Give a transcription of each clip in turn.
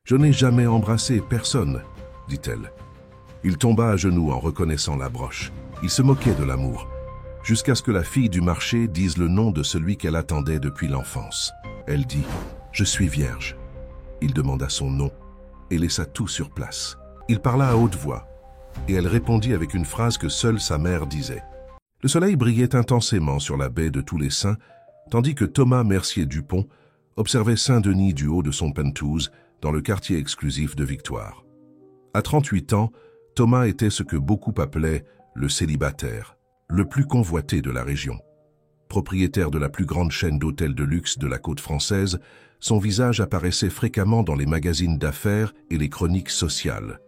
Je n'ai jamais embrassé personne, dit-elle. Il tomba à genoux en reconnaissant la broche. Il se moquait de l'amour, jusqu'à ce que la fille du marché dise le nom de celui qu'elle attendait depuis l'enfance. Elle dit « Je suis vierge ». Il demanda son nom et laissa tout sur place. Il parla à haute voix, et elle répondit avec une phrase que seule sa mère disait. Le soleil brillait intensément sur la baie de Tous les Saints, tandis que Thomas Mercier-Dupont observait Saint-Denis du haut de son penthouse dans le quartier exclusif de Victoire. À 38 ans, Thomas était ce que beaucoup appelaient le célibataire, le plus convoité de la région. Propriétaire de la plus grande chaîne d'hôtels de luxe de la côte française, son visage apparaissait fréquemment dans les magazines d'affaires et les chroniques sociales.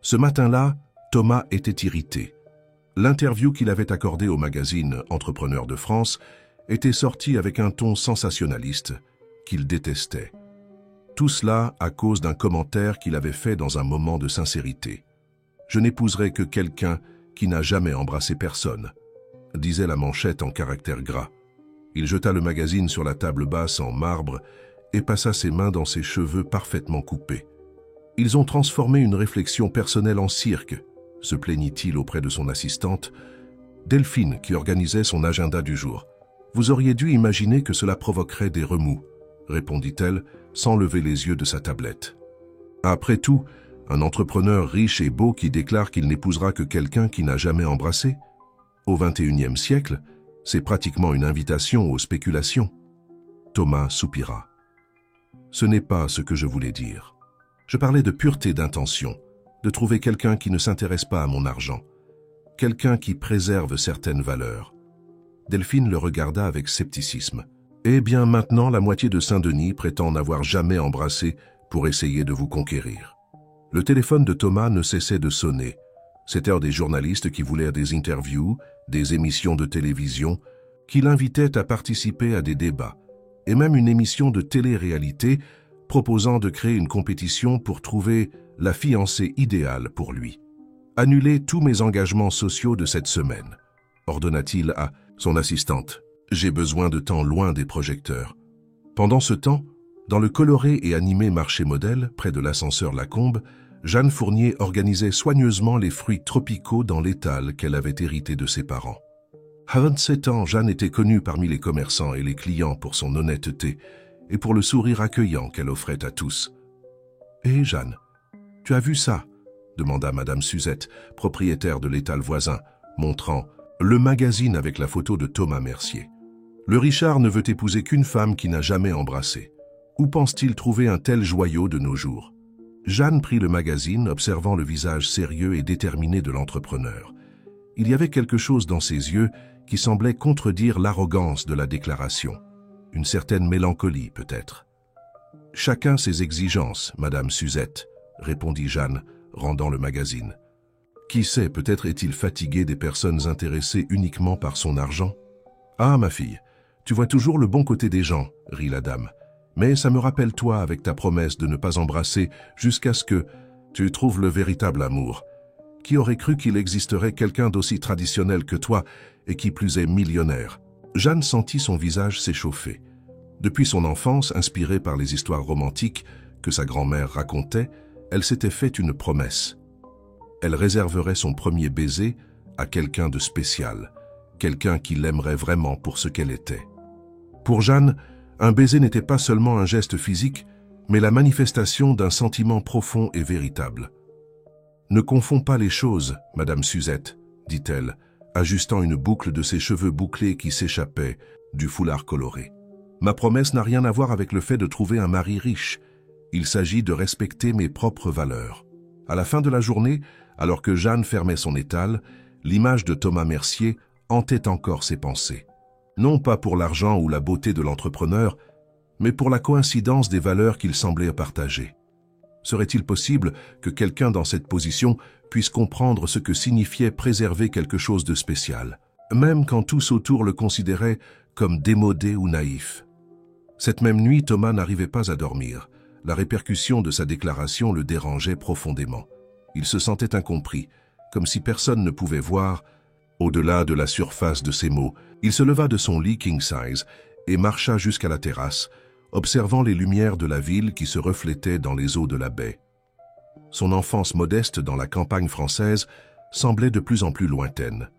Ce matin-là, Thomas était irrité. L'interview qu'il avait accordée au magazine Entrepreneur de France était sortie avec un ton sensationnaliste qu'il détestait. Tout cela à cause d'un commentaire qu'il avait fait dans un moment de sincérité. « Je n'épouserai que quelqu'un qui n'a jamais embrassé personne », disait la manchette en caractères gras. Il jeta le magazine sur la table basse en marbre et passa ses mains dans ses cheveux parfaitement coupés. « Ils ont transformé une réflexion personnelle en cirque », se plaignit-il auprès de son assistante, Delphine, qui organisait son agenda du jour. « Vous auriez dû imaginer que cela provoquerait des remous », répondit-elle, sans lever les yeux de sa tablette. Après tout, un entrepreneur riche et beau qui déclare qu'il n'épousera que quelqu'un qui n'a jamais embrassé? Au XXIe siècle, c'est pratiquement une invitation aux spéculations. Thomas soupira. Ce n'est pas ce que je voulais dire. Je parlais de pureté d'intention, de trouver quelqu'un qui ne s'intéresse pas à mon argent, quelqu'un qui préserve certaines valeurs. Delphine le regarda avec scepticisme. Eh bien, maintenant, la moitié de Saint-Denis prétend n'avoir jamais embrassé pour essayer de vous conquérir. Le téléphone de Thomas ne cessait de sonner. C'étaient des journalistes qui voulaient des interviews, des émissions de télévision, qui l'invitaient à participer à des débats, et même une émission de télé-réalité proposant de créer une compétition pour trouver la fiancée idéale pour lui. « Annulez tous mes engagements sociaux de cette semaine », ordonna-t-il à son assistante. « J'ai besoin de temps loin des projecteurs. » Pendant ce temps, dans le coloré et animé marché modèle, près de l'ascenseur Lacombe, Jeanne Fournier organisait soigneusement les fruits tropicaux dans l'étal qu'elle avait hérité de ses parents. À 27 ans, Jeanne était connue parmi les commerçants et les clients pour son honnêteté et pour le sourire accueillant qu'elle offrait à tous. « Hé, Jeanne, tu as vu ça ?» demanda Madame Suzette, propriétaire de l'étal voisin, montrant le magazine avec la photo de Thomas Mercier. « Le Richard ne veut épouser qu'une femme qui n'a jamais embrassé. Où pense-t-il trouver un tel joyau de nos jours ?» Jeanne prit le magazine, observant le visage sérieux et déterminé de l'entrepreneur. Il y avait quelque chose dans ses yeux qui semblait contredire l'arrogance de la déclaration. Une certaine mélancolie, peut-être. « Chacun ses exigences, Madame Suzette, » répondit Jeanne, rendant le magazine. « Qui sait, peut-être est-il fatigué des personnes intéressées uniquement par son argent. »« Ah, ma fille, tu vois toujours le bon côté des gens, » rit la dame. Mais ça me rappelle toi avec ta promesse de ne pas embrasser jusqu'à ce que tu trouves le véritable amour. Qui aurait cru qu'il existerait quelqu'un d'aussi traditionnel que toi et qui plus est millionnaire? Jeanne sentit son visage s'échauffer. Depuis son enfance, inspirée par les histoires romantiques que sa grand-mère racontait, elle s'était fait une promesse. Elle réserverait son premier baiser à quelqu'un de spécial, quelqu'un qui l'aimerait vraiment pour ce qu'elle était. Pour Jeanne, un baiser n'était pas seulement un geste physique, mais la manifestation d'un sentiment profond et véritable. « Ne confonds pas les choses, Madame Suzette, » dit-elle, ajustant une boucle de ses cheveux bouclés qui s'échappaient du foulard coloré. « Ma promesse n'a rien à voir avec le fait de trouver un mari riche. Il s'agit de respecter mes propres valeurs. » À la fin de la journée, alors que Jeanne fermait son étal, l'image de Thomas Mercier hantait encore ses pensées. Non pas pour l'argent ou la beauté de l'entrepreneur, mais pour la coïncidence des valeurs qu'il semblait partager. Serait-il possible que quelqu'un dans cette position puisse comprendre ce que signifiait préserver quelque chose de spécial, même quand tous autour le considéraient comme démodé ou naïf? Cette même nuit, Thomas n'arrivait pas à dormir. La répercussion de sa déclaration le dérangeait profondément. Il se sentait incompris, comme si personne ne pouvait voir au-delà de la surface de ses mots. Il se leva de son lit king size et marcha jusqu'à la terrasse, observant les lumières de la ville qui se reflétaient dans les eaux de la baie. Son enfance modeste dans la campagne française semblait de plus en plus lointaine.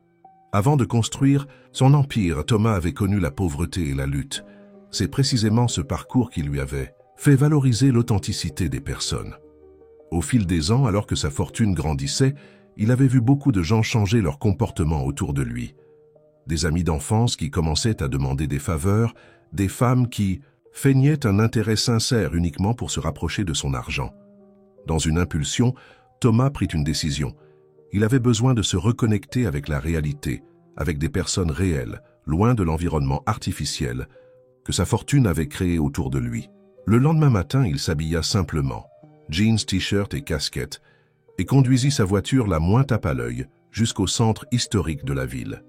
Avant de construire son empire, Thomas avait connu la pauvreté et la lutte. C'est précisément ce parcours qui lui avait fait valoriser l'authenticité des personnes. Au fil des ans, alors que sa fortune grandissait, il avait vu beaucoup de gens changer leur comportement autour de lui. Des amis d'enfance qui commençaient à demander des faveurs, des femmes qui feignaient un intérêt sincère uniquement pour se rapprocher de son argent. Dans une impulsion, Thomas prit une décision. Il avait besoin de se reconnecter avec la réalité, avec des personnes réelles, loin de l'environnement artificiel que sa fortune avait créé autour de lui. Le lendemain matin, il s'habilla simplement, jeans, t-shirt et casquette, et conduisit sa voiture la moins tape à l'œil jusqu'au centre historique de la ville.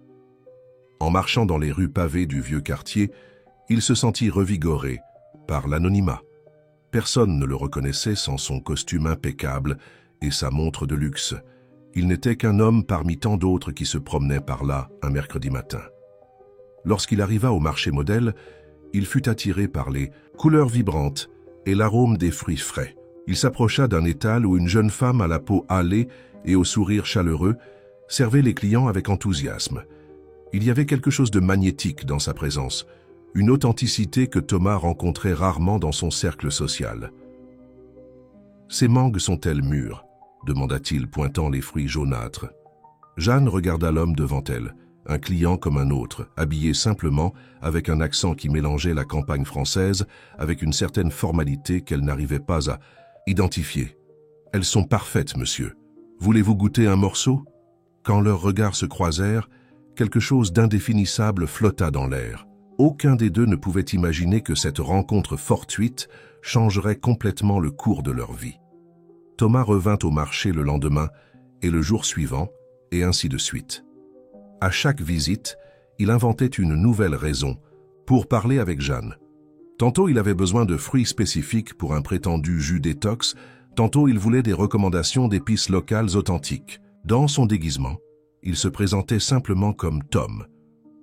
En marchant dans les rues pavées du vieux quartier, il se sentit revigoré par l'anonymat. Personne ne le reconnaissait sans son costume impeccable et sa montre de luxe. Il n'était qu'un homme parmi tant d'autres qui se promenaient par là un mercredi matin. Lorsqu'il arriva au marché modèle, il fut attiré par les couleurs vibrantes et l'arôme des fruits frais. Il s'approcha d'un étal où une jeune femme à la peau hâlée et au sourire chaleureux servait les clients avec enthousiasme. Il y avait quelque chose de magnétique dans sa présence, une authenticité que Thomas rencontrait rarement dans son cercle social. « Ces mangues sont-elles mûres ?» demanda-t-il, pointant les fruits jaunâtres. Jeanne regarda l'homme devant elle, un client comme un autre, habillé simplement, avec un accent qui mélangeait la campagne française avec une certaine formalité qu'elle n'arrivait pas à identifier. « Elles sont parfaites, monsieur. Voulez-vous goûter un morceau ?» Quand leurs regards se croisèrent, quelque chose d'indéfinissable flotta dans l'air. Aucun des deux ne pouvait imaginer que cette rencontre fortuite changerait complètement le cours de leur vie. Thomas revint au marché le lendemain et le jour suivant, et ainsi de suite. À chaque visite, il inventait une nouvelle raison pour parler avec Jeanne. Tantôt il avait besoin de fruits spécifiques pour un prétendu jus détox, tantôt il voulait des recommandations d'épices locales authentiques. Dans son déguisement, il se présentait simplement comme Tom,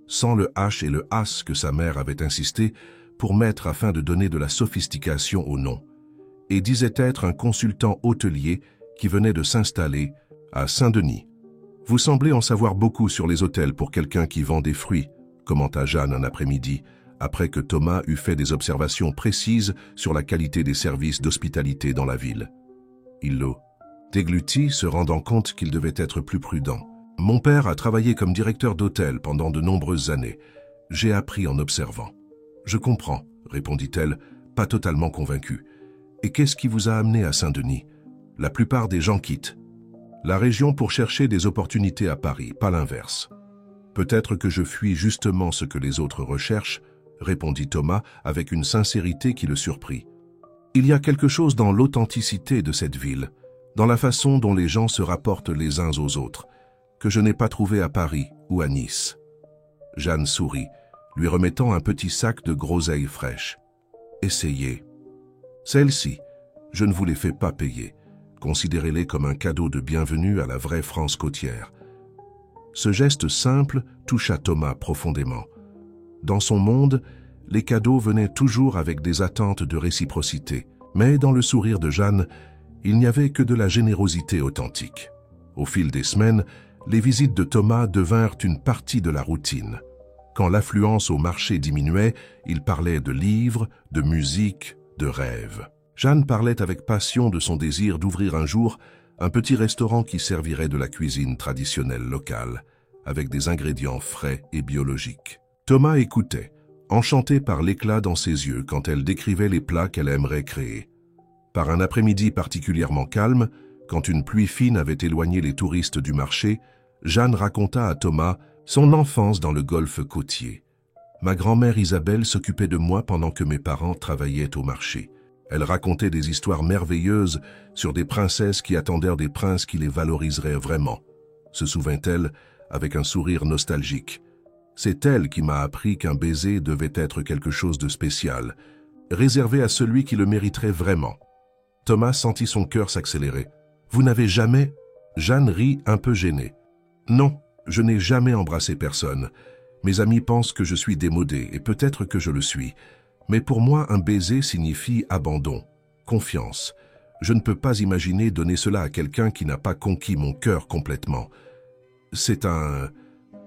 sans le H et le as que sa mère avait insisté pour mettre afin de donner de la sophistication au nom, et disait être un consultant hôtelier qui venait de s'installer à Saint-Denis. « Vous semblez en savoir beaucoup sur les hôtels pour quelqu'un qui vend des fruits », commenta Jeanne un après-midi, après que Thomas eut fait des observations précises sur la qualité des services d'hospitalité dans la ville. Il le déglutit, se rendant compte qu'il devait être plus prudent. « Mon père a travaillé comme directeur d'hôtel pendant de nombreuses années. J'ai appris en observant. »« Je comprends, » répondit-elle, pas totalement convaincue. « Et qu'est-ce qui vous a amené à Saint-Denis? La plupart des gens quittent la région pour chercher des opportunités à Paris, pas l'inverse. »« Peut-être que je fuis justement ce que les autres recherchent, » répondit Thomas avec une sincérité qui le surprit. « Il y a quelque chose dans l'authenticité de cette ville, dans la façon dont les gens se rapportent les uns aux autres, que je n'ai pas trouvé à Paris ou à Nice. » Jeanne sourit, lui remettant un petit sac de groseilles fraîches. « Essayez. Celles-ci, je ne vous les fais pas payer. Considérez-les comme un cadeau de bienvenue à la vraie France côtière. » Ce geste simple toucha Thomas profondément. Dans son monde, les cadeaux venaient toujours avec des attentes de réciprocité, mais dans le sourire de Jeanne, il n'y avait que de la générosité authentique. Au fil des semaines, les visites de Thomas devinrent une partie de la routine. Quand l'affluence au marché diminuait, il parlait de livres, de musique, de rêves. Jeanne parlait avec passion de son désir d'ouvrir un jour un petit restaurant qui servirait de la cuisine traditionnelle locale, avec des ingrédients frais et biologiques. Thomas écoutait, enchanté par l'éclat dans ses yeux quand elle décrivait les plats qu'elle aimerait créer. Par un après-midi particulièrement calme, quand une pluie fine avait éloigné les touristes du marché, Jeanne raconta à Thomas son enfance dans le golfe côtier. « Ma grand-mère Isabelle s'occupait de moi pendant que mes parents travaillaient au marché. Elle racontait des histoires merveilleuses sur des princesses qui attendèrent des princes qui les valoriseraient vraiment, » se souvint-elle avec un sourire nostalgique. « C'est elle qui m'a appris qu'un baiser devait être quelque chose de spécial, réservé à celui qui le mériterait vraiment. » Thomas sentit son cœur s'accélérer. « Vous n'avez jamais... » Jeanne rit un peu gênée. « Non, je n'ai jamais embrassé personne. Mes amis pensent que je suis démodé, et peut-être que je le suis. Mais pour moi, un baiser signifie abandon, confiance. Je ne peux pas imaginer donner cela à quelqu'un qui n'a pas conquis mon cœur complètement. C'est un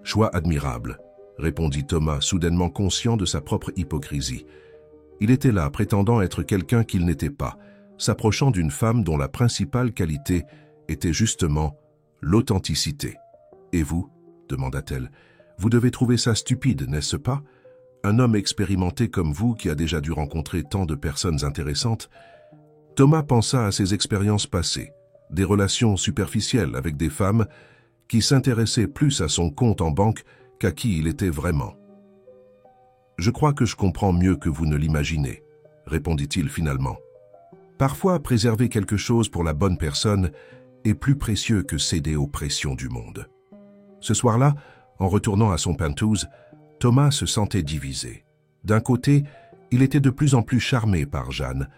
choix admirable, répondit Thomas, soudainement conscient de sa propre hypocrisie. Il était là, prétendant être quelqu'un qu'il n'était pas, s'approchant d'une femme dont la principale qualité était justement l'authenticité. « Et vous ?» demanda-t-elle. « Vous devez trouver ça stupide, n'est-ce pas? Un homme expérimenté comme vous qui a déjà dû rencontrer tant de personnes intéressantes. » Thomas pensa à ses expériences passées, des relations superficielles avec des femmes qui s'intéressaient plus à son compte en banque qu'à qui il était vraiment. « Je crois que je comprends mieux que vous ne l'imaginez, » répondit-il finalement. « Parfois, préserver quelque chose pour la bonne personne est plus précieux que céder aux pressions du monde. » Ce soir-là, en retournant à son penthouse, Thomas se sentait divisé. D'un côté, il était de plus en plus charmé par Jeanne,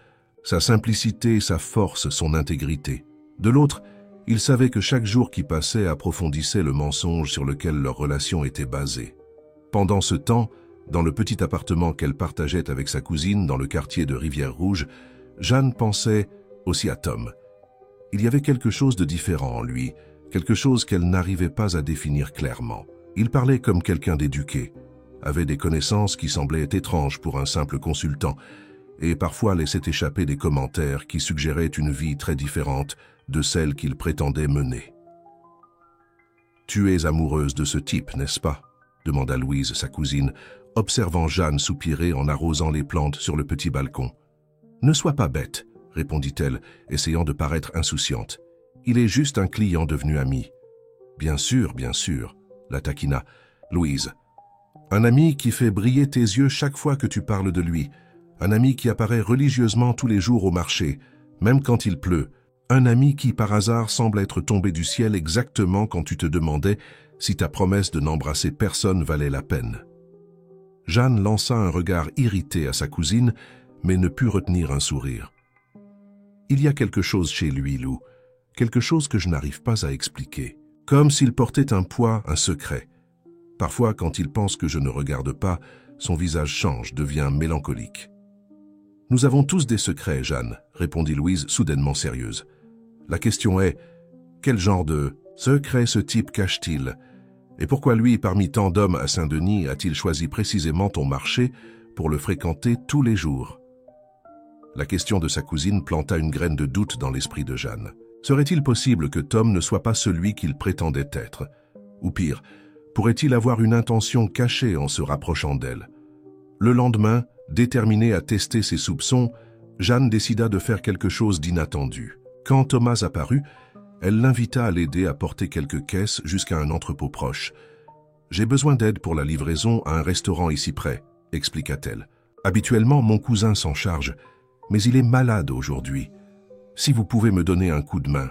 sa simplicité, sa force, son intégrité. De l'autre, il savait que chaque jour qui passait approfondissait le mensonge sur lequel leur relation était basée. Pendant ce temps, dans le petit appartement qu'elle partageait avec sa cousine dans le quartier de Rivière-Rouge, Jeanne pensait aussi à Tom. Il y avait quelque chose de différent en lui, quelque chose qu'elle n'arrivait pas à définir clairement. Il parlait comme quelqu'un d'éduqué, avait des connaissances qui semblaient étranges pour un simple consultant, et parfois laissait échapper des commentaires qui suggéraient une vie très différente de celle qu'il prétendait mener. « Tu es amoureuse de ce type, n'est-ce pas ?» demanda Louise, sa cousine, observant Jeanne soupirer en arrosant les plantes sur le petit balcon. « Ne sois pas bête, » répondit-elle, essayant de paraître insouciante. « Il est juste un client devenu ami. »« Bien sûr, la taquina. Louise. Un ami qui fait briller tes yeux chaque fois que tu parles de lui. Un ami qui apparaît religieusement tous les jours au marché, même quand il pleut. Un ami qui, par hasard, semble être tombé du ciel exactement quand tu te demandais si ta promesse de n'embrasser personne valait la peine. » Jeanne lança un regard irrité à sa cousine, mais ne put retenir un sourire. « Il y a quelque chose chez lui, Lou, quelque chose que je n'arrive pas à expliquer. Comme s'il portait un poids, un secret. Parfois, quand il pense que je ne regarde pas, son visage change, devient mélancolique. »« Nous avons tous des secrets, Jeanne, » répondit Louise, soudainement sérieuse. « La question est, quel genre de secret ce type cache-t-il? Et pourquoi lui, parmi tant d'hommes à Saint-Denis, a-t-il choisi précisément ton marché pour le fréquenter tous les jours ?» La question de sa cousine planta une graine de doute dans l'esprit de Jeanne. Serait-il possible que Tom ne soit pas celui qu'il prétendait être? Ou pire, pourrait-il avoir une intention cachée en se rapprochant d'elle? Le lendemain, déterminée à tester ses soupçons, Jeanne décida de faire quelque chose d'inattendu. Quand Thomas apparut, elle l'invita à l'aider à porter quelques caisses jusqu'à un entrepôt proche. « J'ai besoin d'aide pour la livraison à un restaurant ici près, » expliqua-t-elle. « Habituellement, mon cousin s'en charge, mais il est malade aujourd'hui. Si vous pouvez me donner un coup de main. »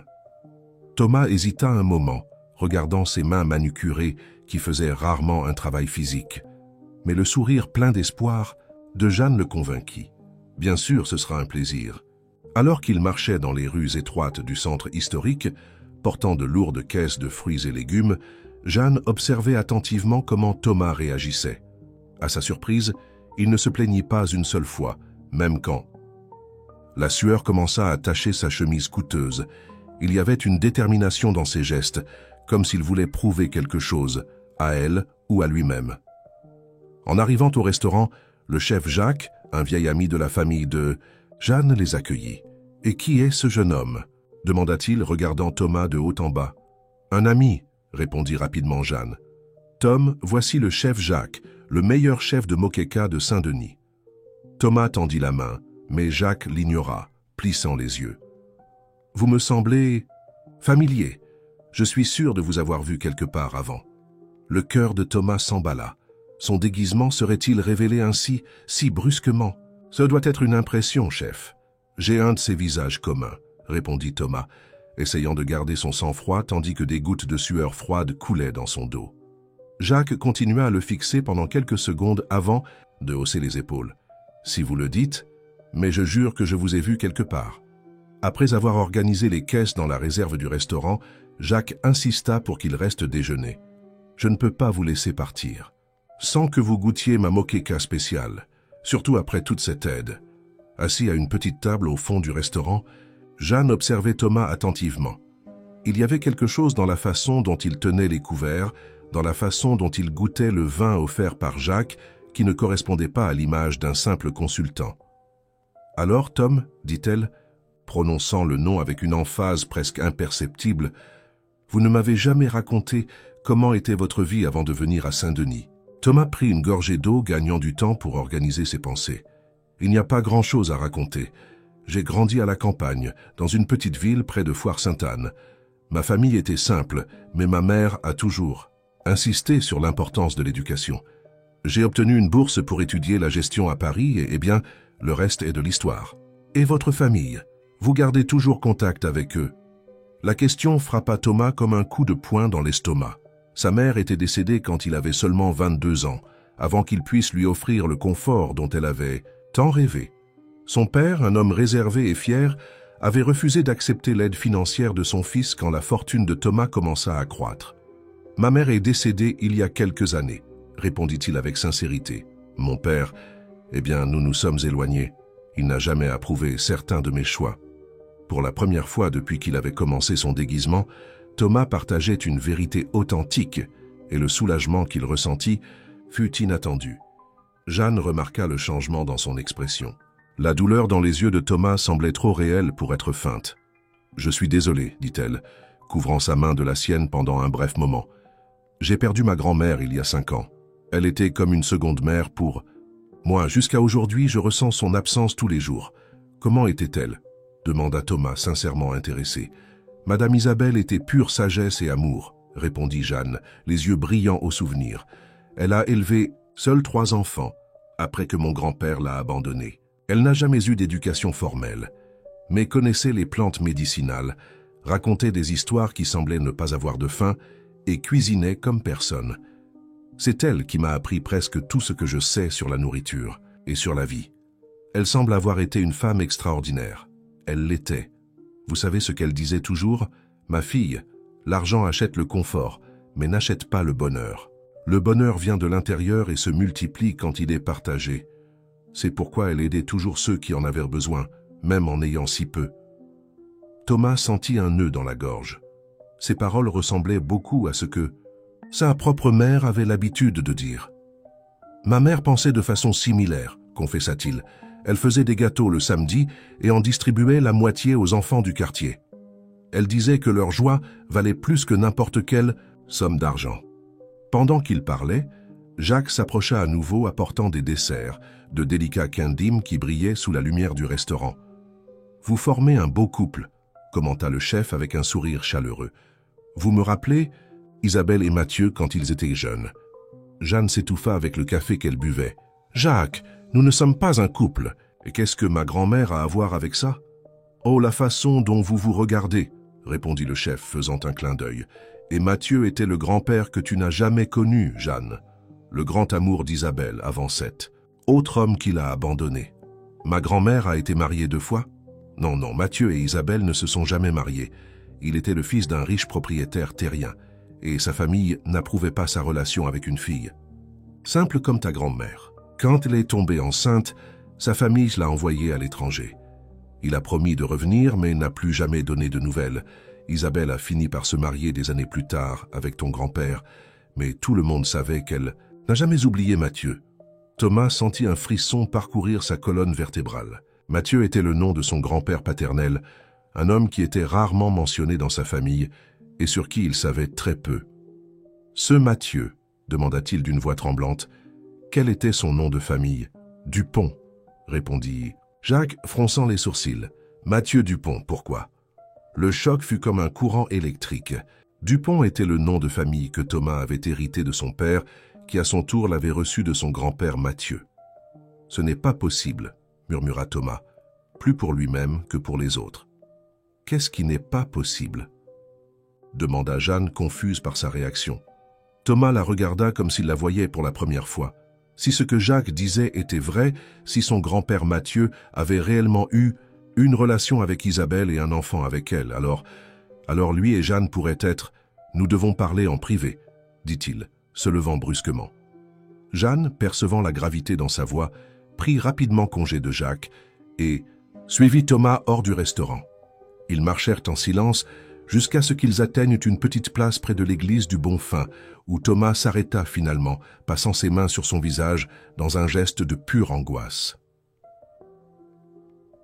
Thomas hésita un moment, regardant ses mains manucurées qui faisaient rarement un travail physique. Mais le sourire plein d'espoir de Jeanne le convainquit. « Bien sûr, ce sera un plaisir. » Alors qu'il marchait dans les rues étroites du centre historique, portant de lourdes caisses de fruits et légumes, Jeanne observait attentivement comment Thomas réagissait. À sa surprise, il ne se plaignit pas une seule fois, même quand. La sueur commença à tacher sa chemise coûteuse. Il y avait une détermination dans ses gestes, comme s'il voulait prouver quelque chose, à elle ou à lui-même. En arrivant au restaurant, le chef Jacques, un vieil ami de la famille de Jeanne, les accueillit. « Et qui est ce jeune homme ?» demanda-t-il, regardant Thomas de haut en bas. « Un ami », répondit rapidement Jeanne. « Tom, voici le chef Jacques, le meilleur chef de Moqueca de Saint-Denis. » Thomas tendit la main, mais Jacques l'ignora, plissant les yeux. « Vous me semblez familier. Je suis sûr de vous avoir vu quelque part avant. » Le cœur de Thomas s'emballa. Son déguisement serait-il révélé ainsi, si brusquement? « Ce doit être une impression, chef. J'ai un de ces visages communs, » répondit Thomas, essayant de garder son sang-froid tandis que des gouttes de sueur froide coulaient dans son dos. Jacques continua à le fixer pendant quelques secondes avant de hausser les épaules. « Si vous le dites, mais je jure que je vous ai vu quelque part. » Après avoir organisé les caisses dans la réserve du restaurant, Jacques insista pour qu'il reste déjeuner. « Je ne peux pas vous laisser partir, sans que vous goûtiez ma moqueca spéciale. surtout après toute cette aide. Assis à une petite table au fond du restaurant, Jeanne observait Thomas attentivement. Il y avait quelque chose dans la façon dont il tenait les couverts, dans la façon dont il goûtait le vin offert par Jacques, qui ne correspondait pas à l'image d'un simple consultant. « Alors, Tom, dit-elle, prononçant le nom avec une emphase presque imperceptible, vous ne m'avez jamais raconté comment était votre vie avant de venir à Saint-Denis. » Thomas prit une gorgée d'eau, gagnant du temps pour organiser ses pensées. « Il n'y a pas grand-chose à raconter. J'ai grandi à la campagne, dans une petite ville près de Foire-Sainte-Anne. Ma famille était simple, mais ma mère a toujours insisté sur l'importance de l'éducation. J'ai obtenu une bourse pour étudier la gestion à Paris et, bien, le reste est de l'histoire. Et votre famille? Vous gardez toujours contact avec eux? » La question frappa Thomas comme un coup de poing dans l'estomac. Sa mère était décédée quand il avait seulement 22 ans, avant qu'il puisse lui offrir le confort dont elle avait tant rêvé. Son père, un homme réservé et fier, avait refusé d'accepter l'aide financière de son fils quand la fortune de Thomas commença à croître. « Ma mère est décédée il y a quelques années, » répondit-il avec sincérité. « Mon père, eh bien, nous nous sommes éloignés. Il n'a jamais approuvé certains de mes choix. » Pour la première fois depuis qu'il avait commencé son déguisement, Thomas partageait une vérité authentique et le soulagement qu'il ressentit fut inattendu. Jeanne remarqua le changement dans son expression. La douleur dans les yeux de Thomas semblait trop réelle pour être feinte. « Je suis désolé, dit-elle, couvrant sa main de la sienne pendant un bref moment. J'ai perdu ma grand-mère il y a 5 ans. Elle était comme une seconde mère pour moi. Jusqu'à aujourd'hui, je ressens son absence tous les jours. Comment était-elle » demanda Thomas, sincèrement intéressé. « Madame Isabelle était pure sagesse et amour, » répondit Jeanne, les yeux brillants au souvenir. « Elle a élevé seuls 3 enfants, après que mon grand-père l'a abandonnée. Elle n'a jamais eu d'éducation formelle, mais connaissait les plantes médicinales, racontait des histoires qui semblaient ne pas avoir de fin et cuisinait comme personne. C'est elle qui m'a appris presque tout ce que je sais sur la nourriture et sur la vie. Elle semble avoir été une femme extraordinaire. Elle l'était. Vous savez ce qu'elle disait toujours? Ma fille, l'argent achète le confort, mais n'achète pas le bonheur. Le bonheur vient de l'intérieur et se multiplie quand il est partagé. C'est pourquoi elle aidait toujours ceux qui en avaient besoin, même en ayant si peu. » Thomas sentit un nœud dans la gorge. Ses paroles ressemblaient beaucoup à ce que sa propre mère avait l'habitude de dire. « Ma mère pensait de façon similaire, » confessa-t-il. Elle faisait des gâteaux le samedi et en distribuait la moitié aux enfants du quartier. Elle disait que leur joie valait plus que n'importe quelle somme d'argent. Pendant qu'il parlait, Jacques s'approcha à nouveau apportant des desserts, de délicats quindimes qui brillaient sous la lumière du restaurant. « Vous formez un beau couple, » commenta le chef avec un sourire chaleureux. « Vous me rappelez Isabelle et Mathieu quand ils étaient jeunes. » Jeanne s'étouffa avec le café qu'elle buvait. « Jacques, nous ne sommes pas un couple. Et qu'est-ce que ma grand-mère a à voir avec ça? »« Oh, la façon dont vous vous regardez, » répondit le chef, faisant un clin d'œil. « Et Mathieu était le grand-père que tu n'as jamais connu, Jeanne. Le grand amour d'Isabelle avant Seth. Autre homme qui l'a abandonné. Ma grand-mère a été mariée 2 fois? Non, Mathieu et Isabelle ne se sont jamais mariés. Il était le fils d'un riche propriétaire terrien, et sa famille n'approuvait pas sa relation avec une fille. Simple comme ta grand-mère. Quand elle est tombée enceinte, sa famille l'a envoyée à l'étranger. Il a promis de revenir, mais n'a plus jamais donné de nouvelles. Isabelle a fini par se marier des années plus tard avec ton grand-père, mais tout le monde savait qu'elle n'a jamais oublié Mathieu. » Thomas sentit un frisson parcourir sa colonne vertébrale. Mathieu était le nom de son grand-père paternel, un homme qui était rarement mentionné dans sa famille et sur qui il savait très peu. « Ce Mathieu, demanda-t-il d'une voix tremblante, quel était son nom de famille? Dupont, répondit Jacques, fronçant les sourcils. Mathieu Dupont, pourquoi? Le choc fut comme un courant électrique. Dupont était le nom de famille que Thomas avait hérité de son père, qui à son tour l'avait reçu de son grand-père Mathieu. « Ce n'est pas possible, » murmura Thomas, plus pour lui-même que pour les autres. « Qu'est-ce qui n'est pas possible ?» demanda Jeanne, confuse par sa réaction. Thomas la regarda comme s'il la voyait pour la première fois. Si ce que Jacques disait était vrai, si son grand-père Mathieu avait réellement eu une relation avec Isabelle et un enfant avec elle, alors lui et Jeanne pourraient être « Nous devons parler en privé », dit-il, se levant brusquement. Jeanne, percevant la gravité dans sa voix, prit rapidement congé de Jacques et suivit Thomas hors du restaurant. Ils marchèrent en silence jusqu'à ce qu'ils atteignent une petite place près de l'église du Bonfim, où Thomas s'arrêta finalement, passant ses mains sur son visage dans un geste de pure angoisse.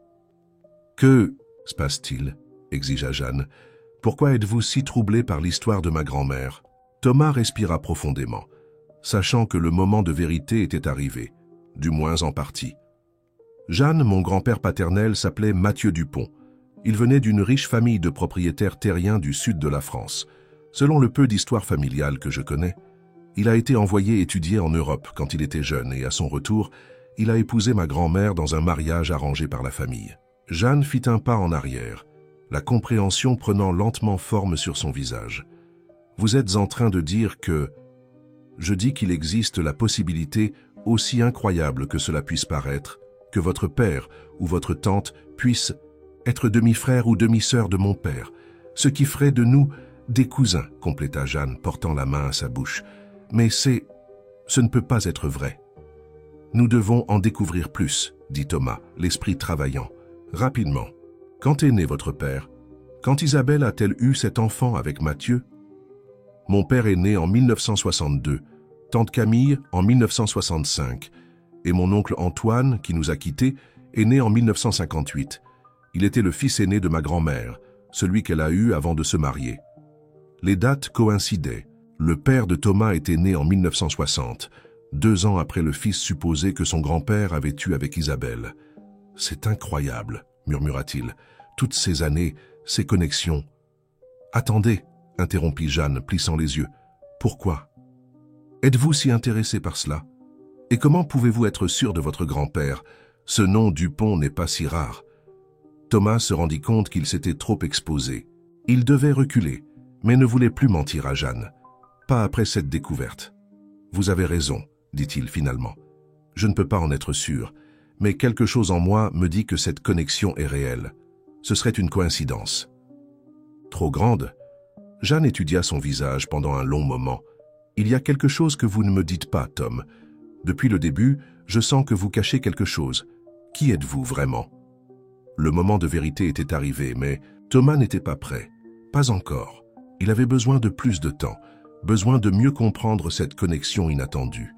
« Que se passe-t-il » exigea Jeanne. « Pourquoi êtes-vous si troublé par l'histoire de ma grand-mère » Thomas respira profondément, sachant que le moment de vérité était arrivé, du moins en partie. Jeanne, mon grand-père paternel, s'appelait Mathieu Dupont. Il venait d'une riche famille de propriétaires terriens du sud de la France. Selon le peu d'histoire familiale que je connais, il a été envoyé étudier en Europe quand il était jeune et à son retour, il a épousé ma grand-mère dans un mariage arrangé par la famille. Jeanne fit un pas en arrière, la compréhension prenant lentement forme sur son visage. Vous êtes en train de dire que... Je dis qu'il existe la possibilité, aussi incroyable que cela puisse paraître, que votre père ou votre tante puisse être demi-frère ou demi-sœur de mon père, ce qui ferait de nous des cousins, compléta Jeanne, portant la main à sa bouche. Mais ce ne peut pas être vrai. Nous devons en découvrir plus, dit Thomas, l'esprit travaillant. Rapidement. Quand est né votre père? Quand Isabelle a-t-elle eu cet enfant avec Mathieu? Mon père est né en 1962, tante Camille en 1965, et mon oncle Antoine, qui nous a quittés, est né en 1958. Il était le fils aîné de ma grand-mère, celui qu'elle a eu avant de se marier. Les dates coïncidaient. Le père de Thomas était né en 1960, 2 ans après le fils supposé que son grand-père avait eu avec Isabelle. « C'est incroyable, » murmura-t-il. « Toutes ces années, ces connexions. »« Attendez, » interrompit Jeanne, plissant les yeux. « Pourquoi? Êtes-vous si intéressé par cela? Et comment pouvez-vous être sûr de votre grand-père? Ce nom Dupont n'est pas si rare. » Thomas se rendit compte qu'il s'était trop exposé. Il devait reculer, mais ne voulait plus mentir à Jeanne. Pas après cette découverte. « Vous avez raison, » dit-il finalement. « Je ne peux pas en être sûr, mais quelque chose en moi me dit que cette connexion est réelle. Ce serait une coïncidence. » Trop grande? Jeanne étudia son visage pendant un long moment. « Il y a quelque chose que vous ne me dites pas, Tom. Depuis le début, je sens que vous cachez quelque chose. Qui êtes-vous vraiment ?» Le moment de vérité était arrivé, mais Thomas n'était pas prêt. Pas encore. Il avait besoin de plus de temps, besoin de mieux comprendre cette connexion inattendue,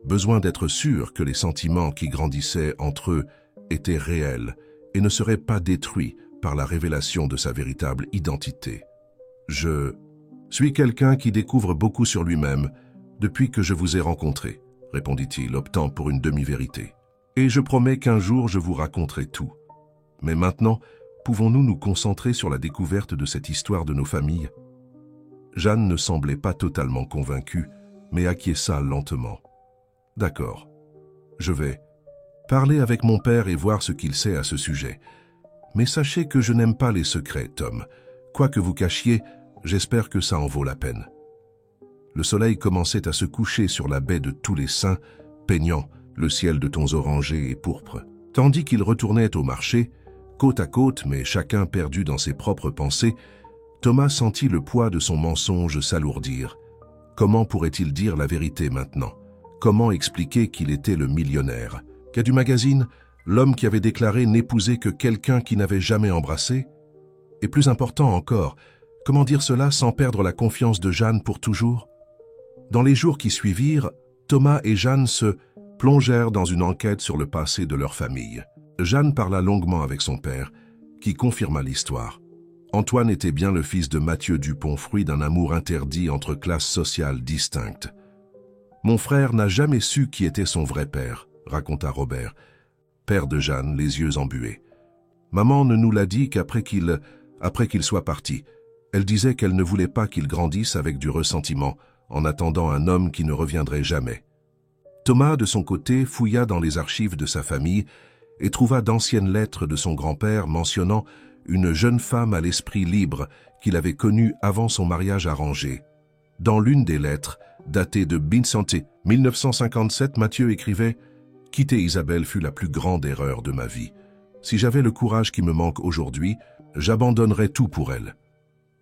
besoin d'être sûr que les sentiments qui grandissaient entre eux étaient réels et ne seraient pas détruits par la révélation de sa véritable identité. « Je suis quelqu'un qui découvre beaucoup sur lui-même depuis que je vous ai rencontré, » répondit-il, optant pour une demi-vérité. « Et je promets qu'un jour je vous raconterai tout. Mais maintenant, pouvons-nous nous concentrer sur la découverte de cette histoire de nos familles ?» Jeanne ne semblait pas totalement convaincue, mais acquiesça lentement. « D'accord, je vais parler avec mon père et voir ce qu'il sait à ce sujet. Mais sachez que je n'aime pas les secrets, Tom. Quoi que vous cachiez, j'espère que ça en vaut la peine. » Le soleil commençait à se coucher sur la baie de tous les saints, peignant le ciel de tons orangés et pourpres. Tandis qu'ils retournaient au marché, côte à côte, mais chacun perdu dans ses propres pensées, Thomas sentit le poids de son mensonge s'alourdir. Comment pourrait-il dire la vérité maintenant? Comment expliquer qu'il était le millionnaire? Qu'à du magazine, l'homme qui avait déclaré n'épouser que quelqu'un qui n'avait jamais embrassé? Et plus important encore, comment dire cela sans perdre la confiance de Jeanne pour toujours? Dans les jours qui suivirent, Thomas et Jeanne se plongèrent dans une enquête sur le passé de leur famille. Jeanne parla longuement avec son père, qui confirma l'histoire. Antoine était bien le fils de Mathieu Dupont, fruit d'un amour interdit entre classes sociales distinctes. « Mon frère n'a jamais su qui était son vrai père », raconta Robert, père de Jeanne, les yeux embués. « Maman ne nous l'a dit qu'après qu'il soit parti. Elle disait qu'elle ne voulait pas qu'il grandisse avec du ressentiment, en attendant un homme qui ne reviendrait jamais. » Thomas, de son côté, fouilla dans les archives de sa famille et trouva d'anciennes lettres de son grand-père mentionnant une jeune femme à l'esprit libre qu'il avait connue avant son mariage arrangé. Dans l'une des lettres, datée de Binsanté, 1957, Mathieu écrivait « Quitter Isabelle fut la plus grande erreur de ma vie. Si j'avais le courage qui me manque aujourd'hui, j'abandonnerais tout pour elle. »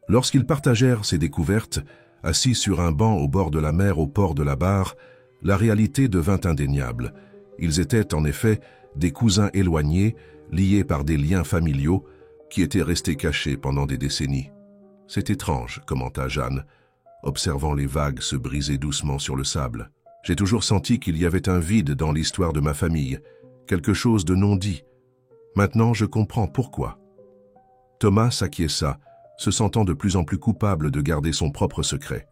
Lorsqu'ils partagèrent ces découvertes, assis sur un banc au bord de la mer au port de la Barre, la réalité devint indéniable. Ils étaient en effet des cousins éloignés, liés par des liens familiaux, qui étaient restés cachés pendant des décennies. « C'est étrange, » commenta Jeanne, observant les vagues se briser doucement sur le sable. « J'ai toujours senti qu'il y avait un vide dans l'histoire de ma famille, quelque chose de non dit. Maintenant, je comprends pourquoi. » Thomas s'acquiesça, se sentant de plus en plus coupable de garder son propre secret.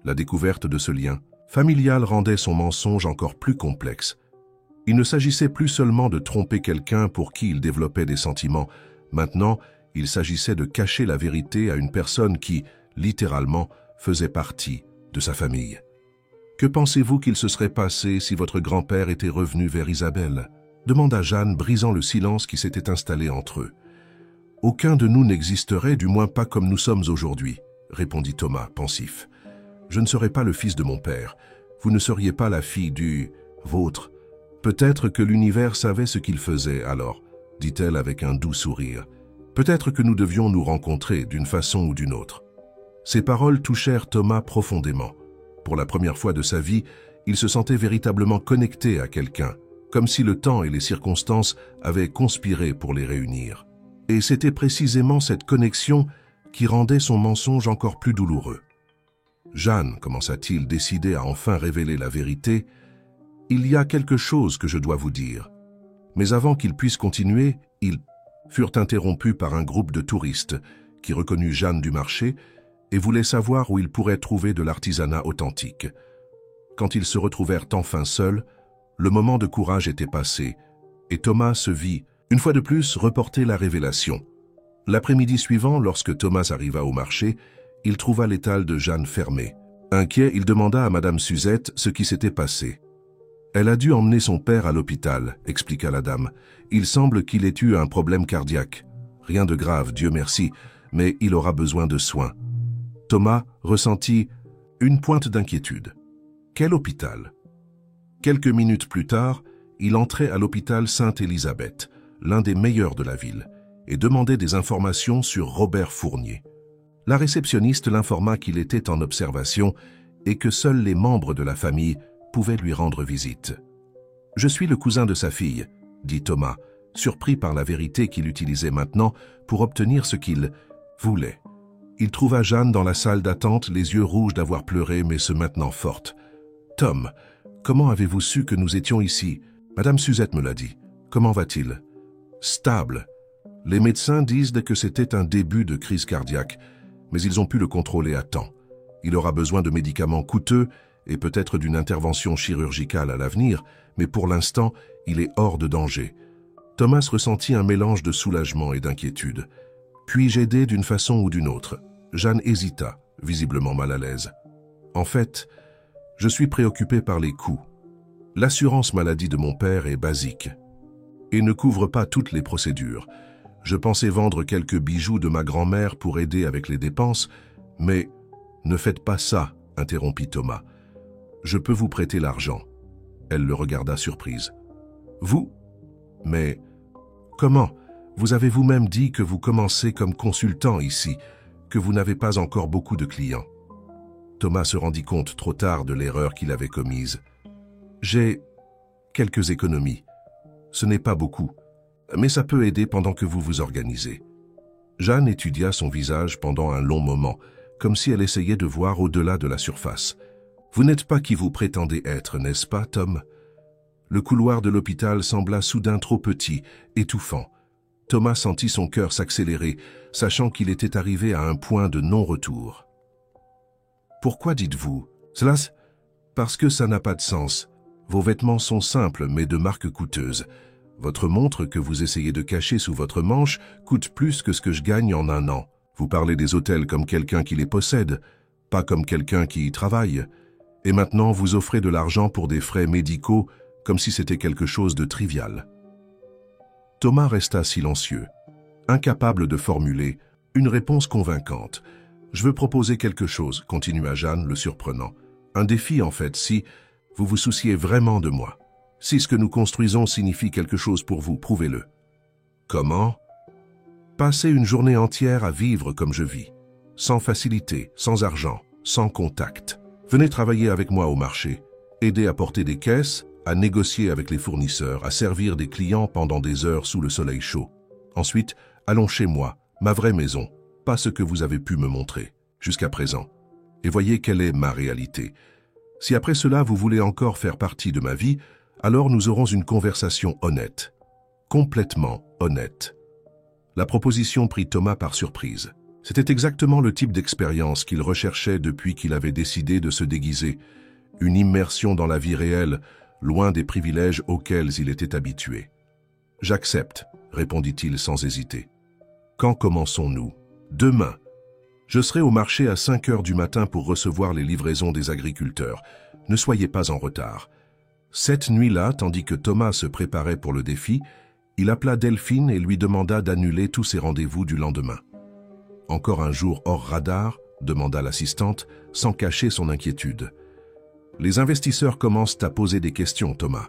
La découverte de ce lien familial rendait son mensonge encore plus complexe. Il ne s'agissait plus seulement de tromper quelqu'un pour qui il développait des sentiments. Maintenant, il s'agissait de cacher la vérité à une personne qui, littéralement, faisait partie de sa famille. Que pensez-vous qu'il se serait passé si votre grand-père était revenu vers Isabelle ? Demanda Jeanne, brisant le silence qui s'était installé entre eux. Aucun de nous n'existerait, du moins pas comme nous sommes aujourd'hui, répondit Thomas, pensif. Je ne serais pas le fils de mon père. Vous ne seriez pas la fille du vôtre. Peut-être que l'univers savait ce qu'il faisait alors, dit-elle avec un doux sourire. Peut-être que nous devions nous rencontrer d'une façon ou d'une autre. Ces paroles touchèrent Thomas profondément. Pour la première fois de sa vie, il se sentait véritablement connecté à quelqu'un, comme si le temps et les circonstances avaient conspiré pour les réunir. Et c'était précisément cette connexion qui rendait son mensonge encore plus douloureux. « Jeanne, commença-t-il, décidé à enfin révéler la vérité, « il y a quelque chose que je dois vous dire. » Mais avant qu'il puisse continuer, ils furent interrompus par un groupe de touristes qui reconnut Jeanne du marché et voulaient savoir où ils pourraient trouver de l'artisanat authentique. Quand ils se retrouvèrent enfin seuls, le moment de courage était passé et Thomas se vit, une fois de plus, reporter la révélation. L'après-midi suivant, lorsque Thomas arriva au marché, il trouva l'étal de Jeanne fermé. Inquiet, il demanda à Madame Suzette ce qui s'était passé. « Elle a dû emmener son père à l'hôpital, » expliqua la dame. « Il semble qu'il ait eu un problème cardiaque. Rien de grave, Dieu merci, mais il aura besoin de soins. » Thomas ressentit une pointe d'inquiétude. Quel hôpital? Quelques minutes plus tard, il entrait à l'hôpital Sainte-Élisabeth, l'un des meilleurs de la ville, et demandait des informations sur Robert Fournier. La réceptionniste l'informa qu'il était en observation et que seuls les membres de la famille pouvaient lui rendre visite. « Je suis le cousin de sa fille, » dit Thomas, surpris par la vérité qu'il utilisait maintenant pour obtenir ce qu'il voulait. Il trouva Jeanne dans la salle d'attente, les yeux rouges d'avoir pleuré, mais se maintenant forte. « Tom, comment avez-vous su que nous étions ici? Madame Suzette me l'a dit. Comment va-t-il? »« Stable. Les médecins disent que c'était un début de crise cardiaque, mais ils ont pu le contrôler à temps. Il aura besoin de médicaments coûteux et peut-être d'une intervention chirurgicale à l'avenir, mais pour l'instant, il est hors de danger. » Thomas ressentit un mélange de soulagement et d'inquiétude. « Puis-je aider d'une façon ou d'une autre ?» Jeanne hésita, visiblement mal à l'aise. « En fait, je suis préoccupé par les coûts. L'assurance maladie de mon père est basique et ne couvre pas toutes les procédures. Je pensais vendre quelques bijoux de ma grand-mère pour aider avec les dépenses, mais ne faites pas ça, interrompit Thomas. Je peux vous prêter l'argent. » Elle le regarda surprise. « Vous? Mais comment? Vous avez vous-même dit que vous commencez comme consultant ici, que vous n'avez pas encore beaucoup de clients. » Thomas se rendit compte trop tard de l'erreur qu'il avait commise. « J'ai quelques économies. Ce n'est pas beaucoup, mais ça peut aider pendant que vous vous organisez. » Jeanne étudia son visage pendant un long moment, comme si elle essayait de voir au-delà de la surface. « Vous n'êtes pas qui vous prétendez être, n'est-ce pas, Tom ?» Le couloir de l'hôpital sembla soudain trop petit, étouffant. Thomas sentit son cœur s'accélérer, sachant qu'il était arrivé à un point de non-retour. « Pourquoi dites-vous cela? Parce que ça n'a pas de sens. Vos vêtements sont simples, mais de marque coûteuse. Votre montre que vous essayez de cacher sous votre manche coûte plus que ce que je gagne en un an. Vous parlez des hôtels comme quelqu'un qui les possède, pas comme quelqu'un qui y travaille. Et maintenant, vous offrez de l'argent pour des frais médicaux comme si c'était quelque chose de trivial. » Thomas resta silencieux, incapable de formuler une réponse convaincante. « Je veux proposer quelque chose, » continua Jeanne, le surprenant. « Un défi, en fait, si vous vous souciez vraiment de moi. Si ce que nous construisons signifie quelque chose pour vous, prouvez-le. » « Comment ? » « Passer une journée entière à vivre comme je vis, sans facilité, sans argent, sans contact. Venez travailler avec moi au marché, aider à porter des caisses, à négocier avec les fournisseurs, à servir des clients pendant des heures sous le soleil chaud. Ensuite, allons chez moi, ma vraie maison, pas ce que vous avez pu me montrer jusqu'à présent. Et voyez quelle est ma réalité. Si après cela vous voulez encore faire partie de ma vie, alors nous aurons une conversation honnête. Complètement honnête. La proposition prit Thomas par surprise. C'était exactement le type d'expérience qu'il recherchait depuis qu'il avait décidé de se déguiser. Une immersion dans la vie réelle, loin des privilèges auxquels il était habitué. « J'accepte », répondit-il sans hésiter. « Quand commençons-nous ? » ?»« Demain. Je serai au marché à 5 heures du matin pour recevoir les livraisons des agriculteurs. Ne soyez pas en retard. » Cette nuit-là, tandis que Thomas se préparait pour le défi, il appela Delphine et lui demanda d'annuler tous ses rendez-vous du lendemain. « Encore un jour hors radar ?» demanda l'assistante, sans cacher son inquiétude. « Les investisseurs commencent à poser des questions, Thomas.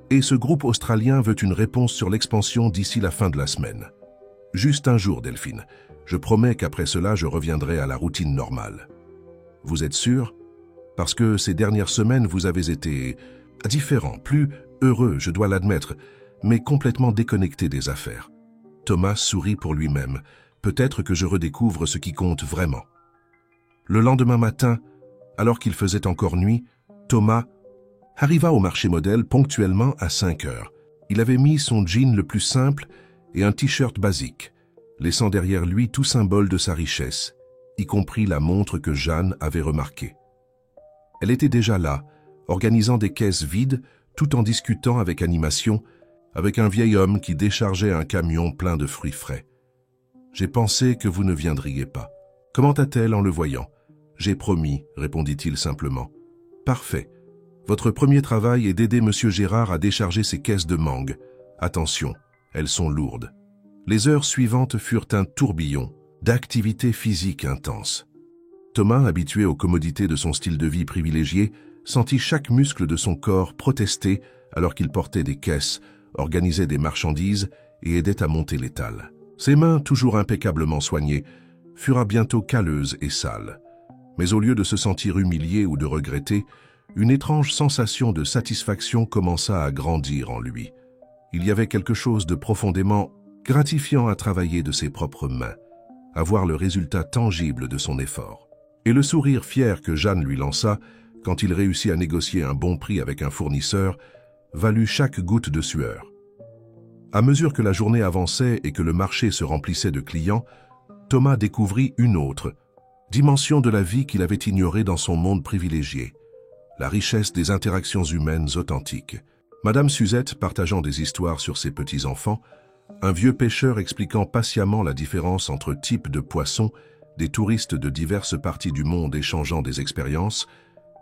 Et ce groupe australien veut une réponse sur l'expansion d'ici la fin de la semaine. Juste un jour, Delphine. Je promets qu'après cela, je reviendrai à la routine normale. Vous êtes sûr? Parce que ces dernières semaines, vous avez été différent, plus heureux, je dois l'admettre, mais complètement déconnecté des affaires. » Thomas sourit pour lui-même. Peut-être que je redécouvre ce qui compte vraiment. Le lendemain matin, alors qu'il faisait encore nuit, Thomas arriva au marché modèle ponctuellement à 5 heures. Il avait mis son jean le plus simple et un t-shirt basique, laissant derrière lui tout symbole de sa richesse, y compris la montre que Jeanne avait remarquée. Elle était déjà là, organisant des caisses vides, tout en discutant avec animation, avec un vieil homme qui déchargeait un camion plein de fruits frais. « J'ai pensé que vous ne viendriez pas. Commenta-t-elle en le voyant. « J'ai promis, répondit-il simplement. « Parfait. Votre premier travail est d'aider M. Gérard à décharger ses caisses de mangue. Attention, elles sont lourdes. » Les heures suivantes furent un tourbillon d'activité physique intense. Thomas, habitué aux commodités de son style de vie privilégié, sentit chaque muscle de son corps protester alors qu'il portait des caisses, organisait des marchandises et aidait à monter l'étal. Ses mains, toujours impeccablement soignées, furent bientôt calleuses et sales. Mais au lieu de se sentir humilié ou de regretter, une étrange sensation de satisfaction commença à grandir en lui. Il y avait quelque chose de profondément gratifiant à travailler de ses propres mains, à voir le résultat tangible de son effort. Et le sourire fier que Jeanne lui lança quand il réussit à négocier un bon prix avec un fournisseur valut chaque goutte de sueur. À mesure que la journée avançait et que le marché se remplissait de clients, Thomas découvrit une autre dimension de la vie qu'il avait ignorée dans son monde privilégié, la richesse des interactions humaines authentiques. Madame Suzette partageant des histoires sur ses petits-enfants, un vieux pêcheur expliquant patiemment la différence entre types de poissons, des touristes de diverses parties du monde échangeant des expériences,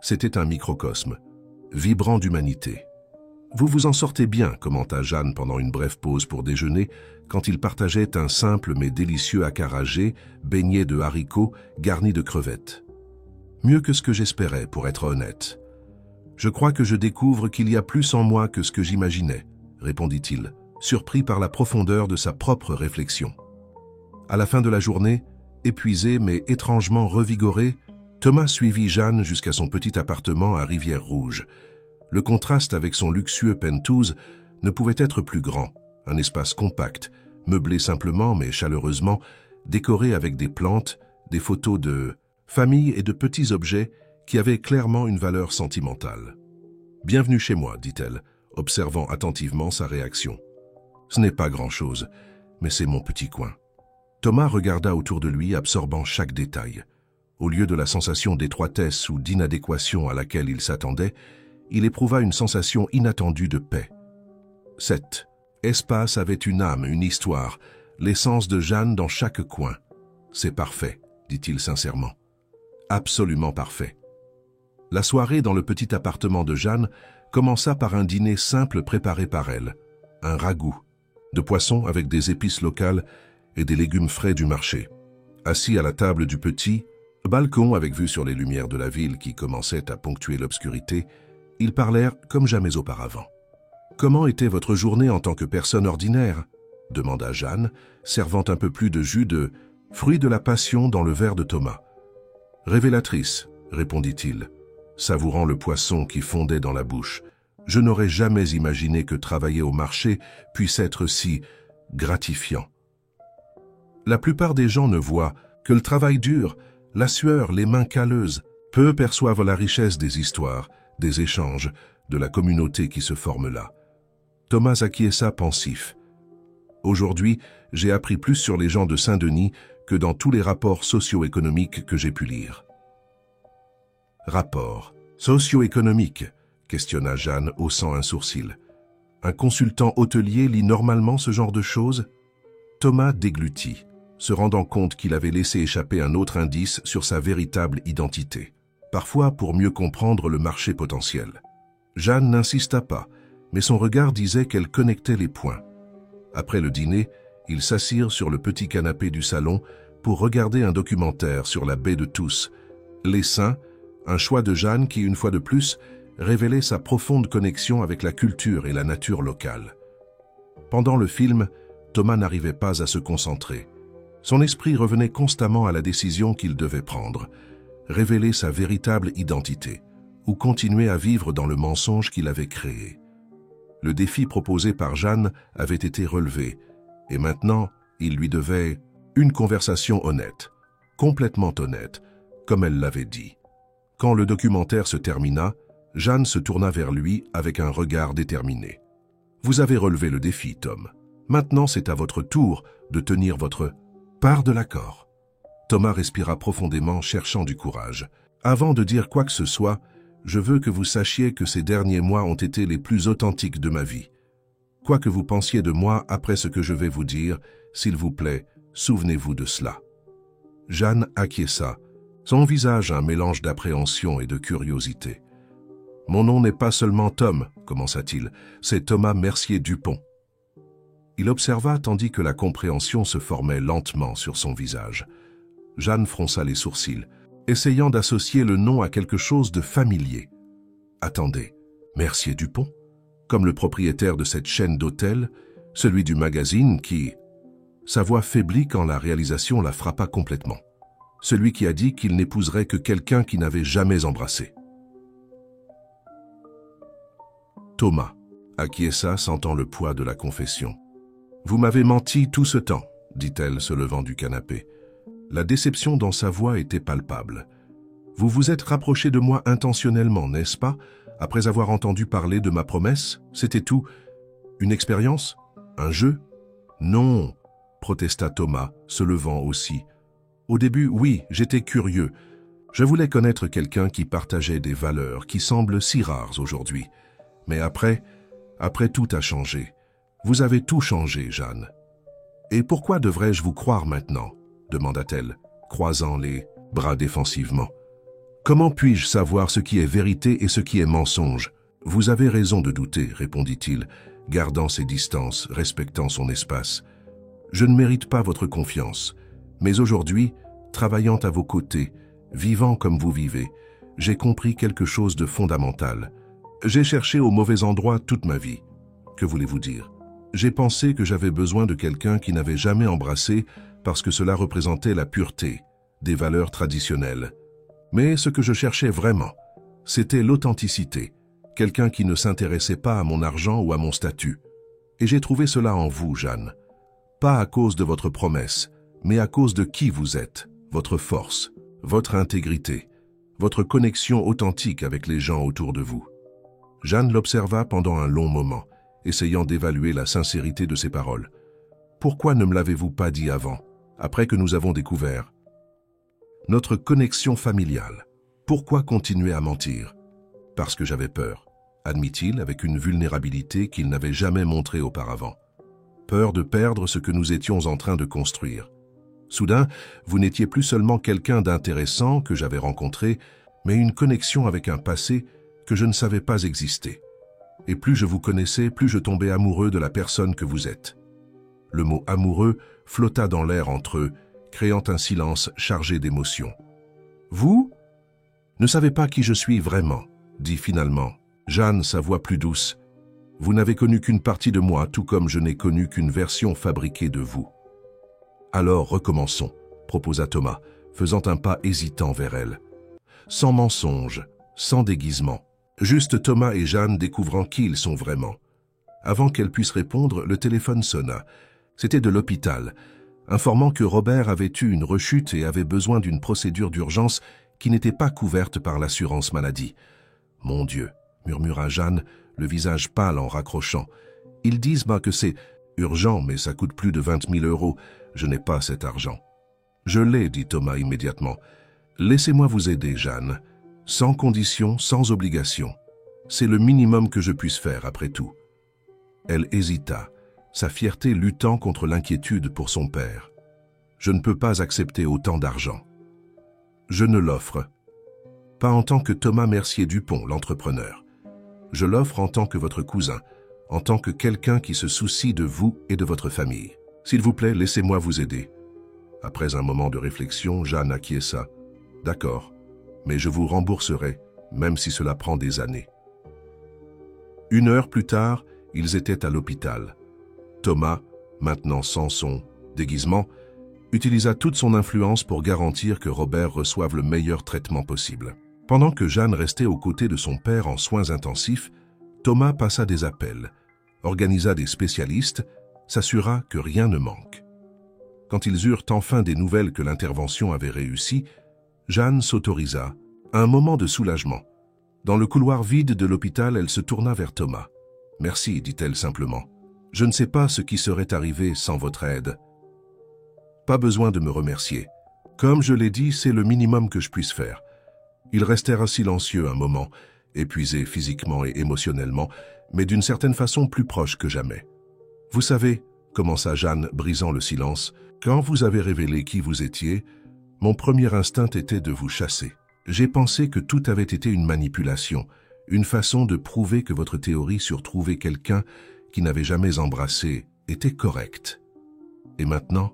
c'était un microcosme, vibrant d'humanité. « Vous vous en sortez bien », commenta Jeanne pendant une brève pause pour déjeuner, quand il partageait un simple mais délicieux acarajé, baigné de haricots, garni de crevettes. « Mieux que ce que j'espérais, pour être honnête. Je crois que je découvre qu'il y a plus en moi que ce que j'imaginais, » répondit-il, surpris par la profondeur de sa propre réflexion. À la fin de la journée, épuisé mais étrangement revigoré, Thomas suivit Jeanne jusqu'à son petit appartement à Rivière-Rouge. Le contraste avec son luxueux penthouse ne pouvait être plus grand, un espace compact, meublé simplement mais chaleureusement, décoré avec des plantes, des photos de famille et de petits objets qui avaient clairement une valeur sentimentale. « Bienvenue chez moi », dit-elle, observant attentivement sa réaction. « Ce n'est pas grand-chose, mais c'est mon petit coin. » Thomas regarda autour de lui, absorbant chaque détail. Au lieu de la sensation d'étroitesse ou d'inadéquation à laquelle il s'attendait, il éprouva une sensation inattendue de paix. Cet espace avait une âme, une histoire, l'essence de Jeanne dans chaque coin. « C'est parfait », dit-il sincèrement. « Absolument parfait. » La soirée dans le petit appartement de Jeanne commença par un dîner simple préparé par elle, un ragoût, de poisson avec des épices locales et des légumes frais du marché. Assis à la table du petit balcon avec vue sur les lumières de la ville qui commençaient à ponctuer l'obscurité, ils parlèrent comme jamais auparavant. « Comment était votre journée en tant que personne ordinaire ?» demanda Jeanne, servant un peu plus de jus de fruit de la passion dans le verre de Thomas. « Révélatrice, répondit-il, savourant le poisson qui fondait dans la bouche. Je n'aurais jamais imaginé que travailler au marché puisse être si gratifiant. La plupart des gens ne voient que le travail dur, la sueur, les mains calleuses. Peu perçoivent la richesse des histoires, des échanges, de la communauté qui se forme là. Thomas acquiesça pensif. Aujourd'hui, j'ai appris plus sur les gens de Saint-Denis que dans tous les rapports socio-économiques que j'ai pu lire. Rapport socio-économique, questionna Jeanne, haussant un sourcil. Un consultant hôtelier lit normalement ce genre de choses? Thomas déglutit, se rendant compte qu'il avait laissé échapper un autre indice sur sa véritable identité. Parfois pour mieux comprendre le marché potentiel. Jeanne n'insista pas, mais son regard disait qu'elle connectait les points. Après le dîner, ils s'assirent sur le petit canapé du salon pour regarder un documentaire sur la baie de Touss, l'Essaim, un choix de Jeanne qui, une fois de plus, révélait sa profonde connexion avec la culture et la nature locale. Pendant le film, Thomas n'arrivait pas à se concentrer. Son esprit revenait constamment à la décision qu'il devait prendre, révéler sa véritable identité, ou continuer à vivre dans le mensonge qu'il avait créé. Le défi proposé par Jeanne avait été relevé, et maintenant, il lui devait une conversation honnête, complètement honnête, comme elle l'avait dit. Quand le documentaire se termina, Jeanne se tourna vers lui avec un regard déterminé. « Vous avez relevé le défi, Tom. Maintenant, c'est à votre tour de tenir votre part de l'accord. » Thomas respira profondément, cherchant du courage. « Avant de dire quoi que ce soit, je veux que vous sachiez que ces derniers mois ont été les plus authentiques de ma vie. Quoi que vous pensiez de moi après ce que je vais vous dire, s'il vous plaît, souvenez-vous de cela. » Jeanne acquiesça, son visage un mélange d'appréhension et de curiosité. « Mon nom n'est pas seulement Tom, commença-t-il, c'est Thomas Mercier-Dupont. » Il observa tandis que la compréhension se formait lentement sur son visage. Jeanne fronça les sourcils, essayant d'associer le nom à quelque chose de familier. « Attendez, Mercier-Dupont? Comme le propriétaire de cette chaîne d'hôtels, celui du magazine qui... » Sa voix faiblit quand la réalisation la frappa complètement. Celui qui a dit qu'il n'épouserait que quelqu'un qui n'avait jamais embrassé. Thomas acquiesça, sentant le poids de la confession. « Vous m'avez menti tout ce temps, » dit-elle, se levant du canapé. La déception dans sa voix était palpable. « Vous vous êtes rapproché de moi intentionnellement, n'est-ce pas? Après avoir entendu parler de ma promesse, c'était tout. Une expérience? Un jeu? » « Non, » protesta Thomas, se levant aussi. « Au début, oui, j'étais curieux. Je voulais connaître quelqu'un qui partageait des valeurs qui semblent si rares aujourd'hui. Mais après, tout a changé. Vous avez tout changé, Jeanne. »« Et pourquoi devrais-je vous croire maintenant ?» demanda-t-elle, croisant les bras défensivement. « Comment puis-je savoir ce qui est vérité et ce qui est mensonge? Vous avez raison de douter, répondit-il, gardant ses distances, respectant son espace. Je ne mérite pas votre confiance, mais aujourd'hui, travaillant à vos côtés, vivant comme vous vivez, j'ai compris quelque chose de fondamental. J'ai cherché au mauvais endroit toute ma vie. Que voulez-vous dire? J'ai pensé que j'avais besoin de quelqu'un qui n'avait jamais embrassé parce que cela représentait la pureté, des valeurs traditionnelles. Mais ce que je cherchais vraiment, c'était l'authenticité, quelqu'un qui ne s'intéressait pas à mon argent ou à mon statut. Et j'ai trouvé cela en vous, Jeanne. Pas à cause de votre promesse, mais à cause de qui vous êtes, votre force, votre intégrité, votre connexion authentique avec les gens autour de vous. Jeanne l'observa pendant un long moment, essayant d'évaluer la sincérité de ses paroles. « Pourquoi ne me l'avez-vous pas dit avant, après que nous avons découvert notre connexion familiale? Pourquoi continuer à mentir? » « Parce que j'avais peur, » admit-il avec une vulnérabilité qu'il n'avait jamais montrée auparavant. Peur de perdre ce que nous étions en train de construire. Soudain, vous n'étiez plus seulement quelqu'un d'intéressant que j'avais rencontré, mais une connexion avec un passé que je ne savais pas exister. Et plus je vous connaissais, plus je tombais amoureux de la personne que vous êtes. Le mot « amoureux » flotta dans l'air entre eux, créant un silence chargé d'émotions. « Vous ne savez pas qui je suis vraiment », dit finalement Jeanne, sa voix plus douce. « Vous n'avez connu qu'une partie de moi, tout comme je n'ai connu qu'une version fabriquée de vous. » « Alors recommençons, » proposa Thomas, faisant un pas hésitant vers elle. « Sans mensonge, sans déguisement. Juste Thomas et Jeanne découvrant qui ils sont vraiment. Avant qu'elle puisse répondre, le téléphone sonna. C'était de l'hôpital, informant que Robert avait eu une rechute et avait besoin d'une procédure d'urgence qui n'était pas couverte par l'assurance maladie. « Mon Dieu !» murmura Jeanne, le visage pâle en raccrochant. « Ils disent que c'est urgent, mais ça coûte plus de 20 000 €. Je n'ai pas cet argent. »« Je l'ai, » dit Thomas immédiatement. « Laissez-moi vous aider, Jeanne. Sans condition, sans obligation. C'est le minimum que je puisse faire, après tout. » Elle hésita, sa fierté luttant contre l'inquiétude pour son père. « Je ne peux pas accepter autant d'argent. »« Je ne l'offre. Pas en tant que Thomas Mercier-Dupont, l'entrepreneur. Je l'offre en tant que votre cousin, en tant que quelqu'un qui se soucie de vous et de votre famille. S'il vous plaît, laissez-moi vous aider. » Après un moment de réflexion, Jeanne acquiesça. « D'accord, mais je vous rembourserai, même si cela prend des années. » 1 heure plus tard, ils étaient à l'hôpital. Thomas, maintenant sans son déguisement, utilisa toute son influence pour garantir que Robert reçoive le meilleur traitement possible. Pendant que Jeanne restait aux côtés de son père en soins intensifs, Thomas passa des appels, organisa des spécialistes, s'assura que rien ne manque. Quand ils eurent enfin des nouvelles que l'intervention avait réussi, Jeanne s'autorisa un moment de soulagement. Dans le couloir vide de l'hôpital, elle se tourna vers Thomas. « Merci, dit-elle simplement. Je ne sais pas ce qui serait arrivé sans votre aide. » « Pas besoin de me remercier. Comme je l'ai dit, c'est le minimum que je puisse faire. » Ils restèrent silencieux un moment, épuisés physiquement et émotionnellement, mais d'une certaine façon plus proches que jamais. « Vous savez, » commença Jeanne, brisant le silence, « quand vous avez révélé qui vous étiez, mon premier instinct était de vous chasser. J'ai pensé que tout avait été une manipulation, une façon de prouver que votre théorie sur trouver quelqu'un qui n'avait jamais embrassé était correcte. Et maintenant ?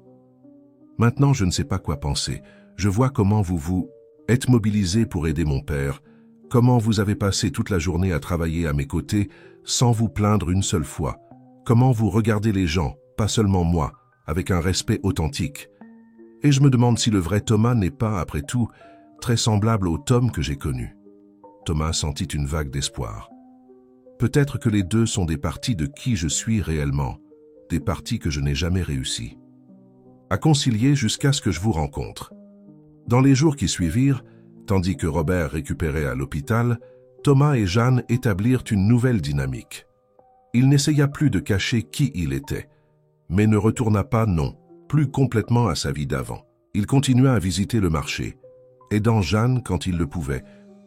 Maintenant, je ne sais pas quoi penser. Je vois comment vous êtes mobilisé pour aider mon père, comment vous avez passé toute la journée à travailler à mes côtés sans vous plaindre une seule fois, comment vous regardez les gens, pas seulement moi, avec un respect authentique. Et je me demande si le vrai Thomas n'est pas, après tout, très semblable au Tom que j'ai connu. » Thomas sentit une vague d'espoir. « Peut-être que les deux sont des parties de qui je suis réellement, des parties que je n'ai jamais réussi à concilier jusqu'à ce que je vous rencontre. » Dans les jours qui suivirent, tandis que Robert récupérait à l'hôpital, Thomas et Jeanne établirent une nouvelle dynamique. Il n'essaya plus de cacher qui il était, mais ne retourna pas, non, plus complètement à sa vie d'avant. Il continua à visiter le marché, aidant Jeanne quand il le pouvait,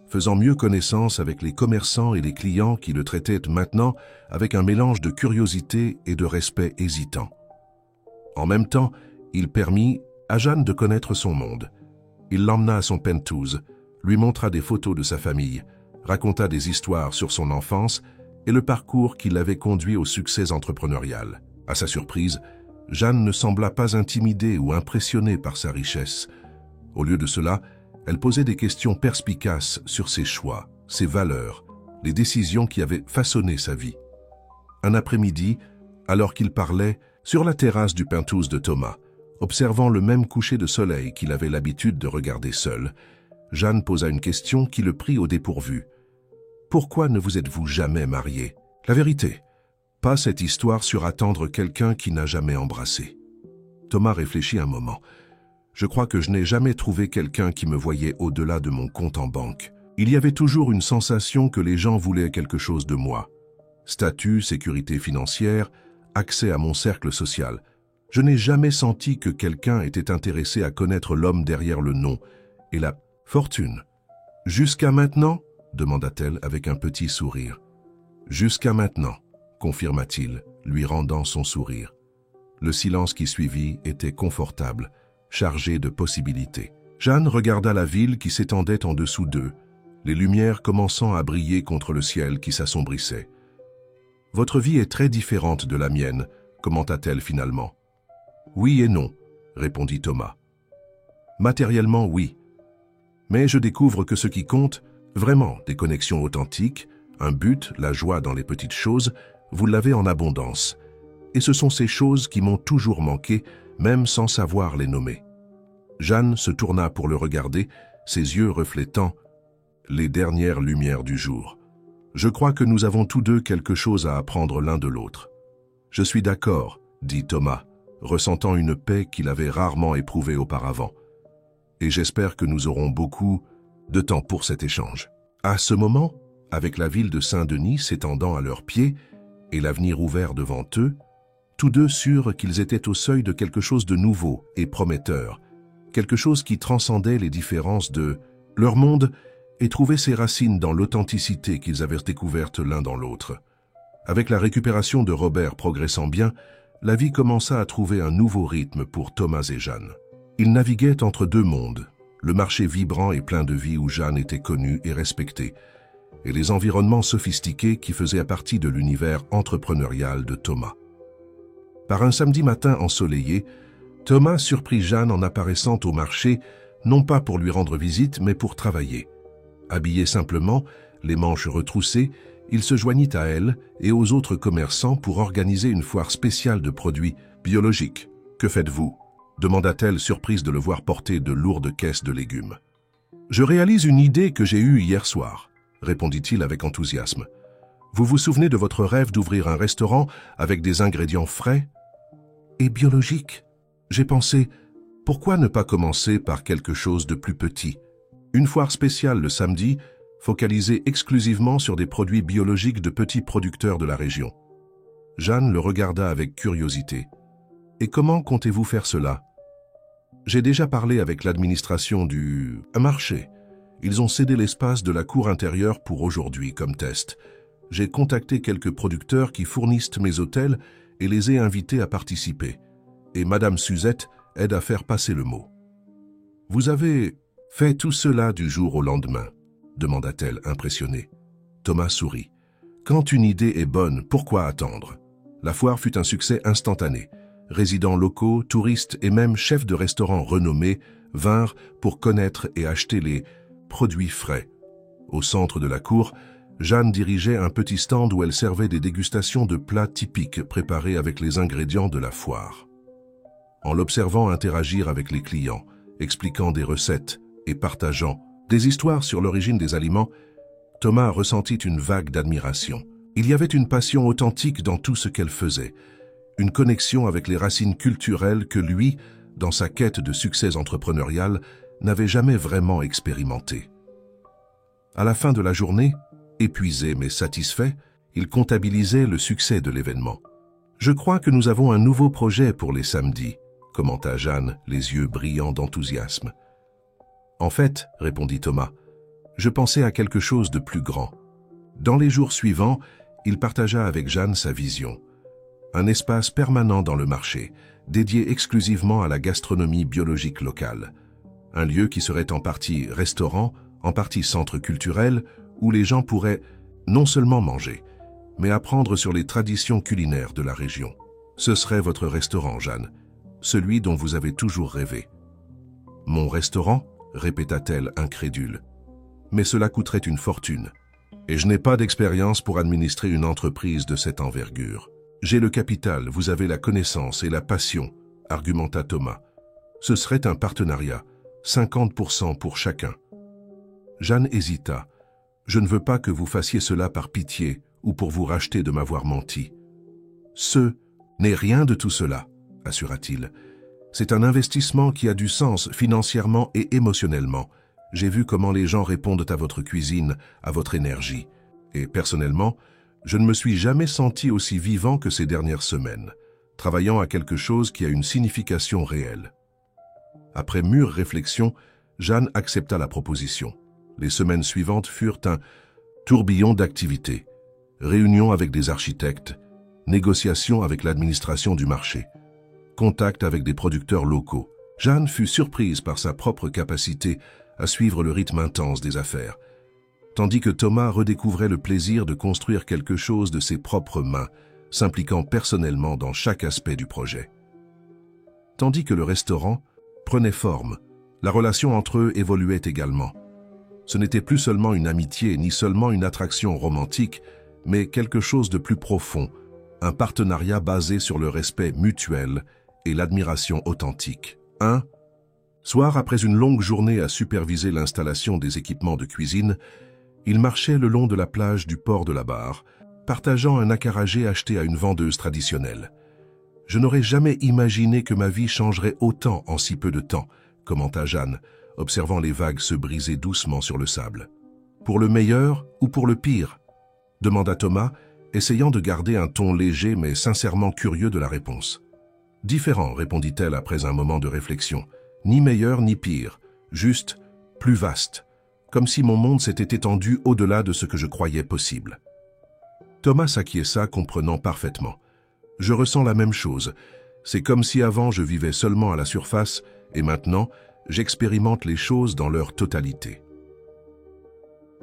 faisant mieux connaissance avec les commerçants et les clients qui le traitaient maintenant avec un mélange de curiosité et de respect hésitant. En même temps, il permit à Jeanne de connaître son monde. Il l'emmena à son penthouse, lui montra des photos de sa famille, raconta des histoires sur son enfance et le parcours qui l'avait conduit au succès entrepreneurial. À sa surprise, Jeanne ne sembla pas intimidée ou impressionnée par sa richesse. Au lieu de cela, elle posait des questions perspicaces sur ses choix, ses valeurs, les décisions qui avaient façonné sa vie. Un après-midi, alors qu'il parlait, sur la terrasse du penthouse de Thomas, observant le même coucher de soleil qu'il avait l'habitude de regarder seul, Jeanne posa une question qui le prit au dépourvu. « Pourquoi ne vous êtes-vous jamais marié ? La vérité, pas cette histoire sur attendre quelqu'un qui n'a jamais embrassé. » Thomas réfléchit un moment. « Je crois que je n'ai jamais trouvé quelqu'un qui me voyait au-delà de mon compte en banque. Il y avait toujours une sensation que les gens voulaient quelque chose de moi. Statut, sécurité financière, accès à mon cercle social. Je n'ai jamais senti que quelqu'un était intéressé à connaître l'homme derrière le nom et la fortune. Jusqu'à maintenant ?» demanda-t-elle avec un petit sourire. « Jusqu'à maintenant », confirma-t-il, lui rendant son sourire. Le silence qui suivit était confortable, chargé de possibilités. Jeanne regarda la ville qui s'étendait en dessous d'eux, les lumières commençant à briller contre le ciel qui s'assombrissait. « Votre vie est très différente de la mienne », commenta-t-elle finalement. « Oui et non », répondit Thomas. « Matériellement, oui. Mais je découvre que ce qui compte, vraiment des connexions authentiques, un but, la joie dans les petites choses, vous l'avez en abondance. Et ce sont ces choses qui m'ont toujours manqué, même sans savoir les nommer. » Jeanne se tourna pour le regarder, ses yeux reflétant les dernières lumières du jour. Je crois que nous avons tous deux quelque chose à apprendre l'un de l'autre. Je suis d'accord, dit Thomas, ressentant une paix qu'il avait rarement éprouvée auparavant. Et j'espère que nous aurons beaucoup de temps pour cet échange. À ce moment, avec la ville de Saint-Denis s'étendant à leurs pieds et l'avenir ouvert devant eux, tous deux surent qu'ils étaient au seuil de quelque chose de nouveau et prometteur, quelque chose qui transcendait les différences de leur monde et trouvait ses racines dans l'authenticité qu'ils avaient découverte l'un dans l'autre. Avec la récupération de Robert progressant bien, la vie commença à trouver un nouveau rythme pour Thomas et Jeanne. Ils naviguaient entre deux mondes, le marché vibrant et plein de vie où Jeanne était connue et respectée, et les environnements sophistiqués qui faisaient partie de l'univers entrepreneurial de Thomas. Par un samedi matin ensoleillé, Thomas surprit Jeanne en apparaissant au marché, non pas pour lui rendre visite, mais pour travailler. Habillé simplement, les manches retroussées, il se joignit à elle et aux autres commerçants pour organiser une foire spéciale de produits biologiques. « Que faites-vous » demanda-t-elle, surprise de le voir porter de lourdes caisses de légumes. « Je réalise une idée que j'ai eue hier soir », répondit-il avec enthousiasme. « Vous vous souvenez de votre rêve d'ouvrir un restaurant avec des ingrédients frais et biologiques ? J'ai pensé, pourquoi ne pas commencer par quelque chose de plus petit ? Une foire spéciale le samedi, focalisée exclusivement sur des produits biologiques de petits producteurs de la région. » Jeanne le regarda avec curiosité. « Et comment comptez-vous faire cela ?»« J'ai déjà parlé avec l'administration du marché. Ils ont cédé l'espace de la cour intérieure pour aujourd'hui comme test. J'ai contacté quelques producteurs qui fournissent mes hôtels et les ai invités à participer. Et Madame Suzette aide à faire passer le mot. »« Vous avez fait tout cela du jour au lendemain ?» demanda-t-elle impressionnée. Thomas sourit. « Quand une idée est bonne, pourquoi attendre ?» La foire fut un succès instantané. Résidents locaux, touristes et même chefs de restaurants renommés vinrent pour connaître et acheter les produits frais. Au centre de la cour, Jeanne dirigeait un petit stand où elle servait des dégustations de plats typiques préparés avec les ingrédients de la foire. En l'observant interagir avec les clients, expliquant des recettes et partageant des histoires sur l'origine des aliments, Thomas ressentit une vague d'admiration. Il y avait une passion authentique dans tout ce qu'elle faisait, une connexion avec les racines culturelles que lui, dans sa quête de succès entrepreneurial, n'avait jamais vraiment expérimenté. À la fin de la journée, épuisé mais satisfait, il comptabilisait le succès de l'événement. « Je crois que nous avons un nouveau projet pour les samedis », commenta Jeanne, les yeux brillants d'enthousiasme. « En fait, » répondit Thomas, « je pensais à quelque chose de plus grand. » Dans les jours suivants, il partagea avec Jeanne sa vision. Un espace permanent dans le marché, dédié exclusivement à la gastronomie biologique locale. Un lieu qui serait en partie restaurant, en partie centre culturel, où les gens pourraient non seulement manger, mais apprendre sur les traditions culinaires de la région. Ce serait votre restaurant, Jeanne, celui dont vous avez toujours rêvé. « Mon restaurant ?» répéta-t-elle incrédule. « Mais cela coûterait une fortune, et je n'ai pas d'expérience pour administrer une entreprise de cette envergure. »« J'ai le capital, vous avez la connaissance et la passion, » argumenta Thomas. « Ce serait un partenariat, 50% pour chacun. » Jeanne hésita. « Je ne veux pas que vous fassiez cela par pitié ou pour vous racheter de m'avoir menti. »« Ce n'est rien de tout cela, » assura-t-il. « C'est un investissement qui a du sens financièrement et émotionnellement. J'ai vu comment les gens répondent à votre cuisine, à votre énergie. Et personnellement, je ne me suis jamais senti aussi vivant que ces dernières semaines, travaillant à quelque chose qui a une signification réelle. » Après mûre réflexion, Jeanne accepta la proposition. Les semaines suivantes furent un tourbillon d'activités. Réunions avec des architectes, négociations avec l'administration du marché, contact avec des producteurs locaux. Jeanne fut surprise par sa propre capacité à suivre le rythme intense des affaires, tandis que Thomas redécouvrait le plaisir de construire quelque chose de ses propres mains, s'impliquant personnellement dans chaque aspect du projet. Tandis que le restaurant prenait forme, la relation entre eux évoluait également. Ce n'était plus seulement une amitié, ni seulement une attraction romantique, mais quelque chose de plus profond, un partenariat basé sur le respect mutuel et l'admiration authentique. Un soir, après une longue journée à superviser l'installation des équipements de cuisine, Il marchait le long de la plage du port de la Barre, partageant un acaragé acheté à une vendeuse traditionnelle. « Je n'aurais jamais imaginé que ma vie changerait autant en si peu de temps », commenta Jeanne, observant les vagues se briser doucement sur le sable. « Pour le meilleur ou pour le pire ?» demanda Thomas, essayant de garder un ton léger mais sincèrement curieux de la réponse. « Différent, répondit-elle après un moment de réflexion. Ni meilleur ni pire, juste plus vaste, comme si mon monde s'était étendu au-delà de ce que je croyais possible. » Thomas s'acquiesça, comprenant parfaitement. « Je ressens la même chose. C'est comme si avant je vivais seulement à la surface et maintenant j'expérimente les choses dans leur totalité. »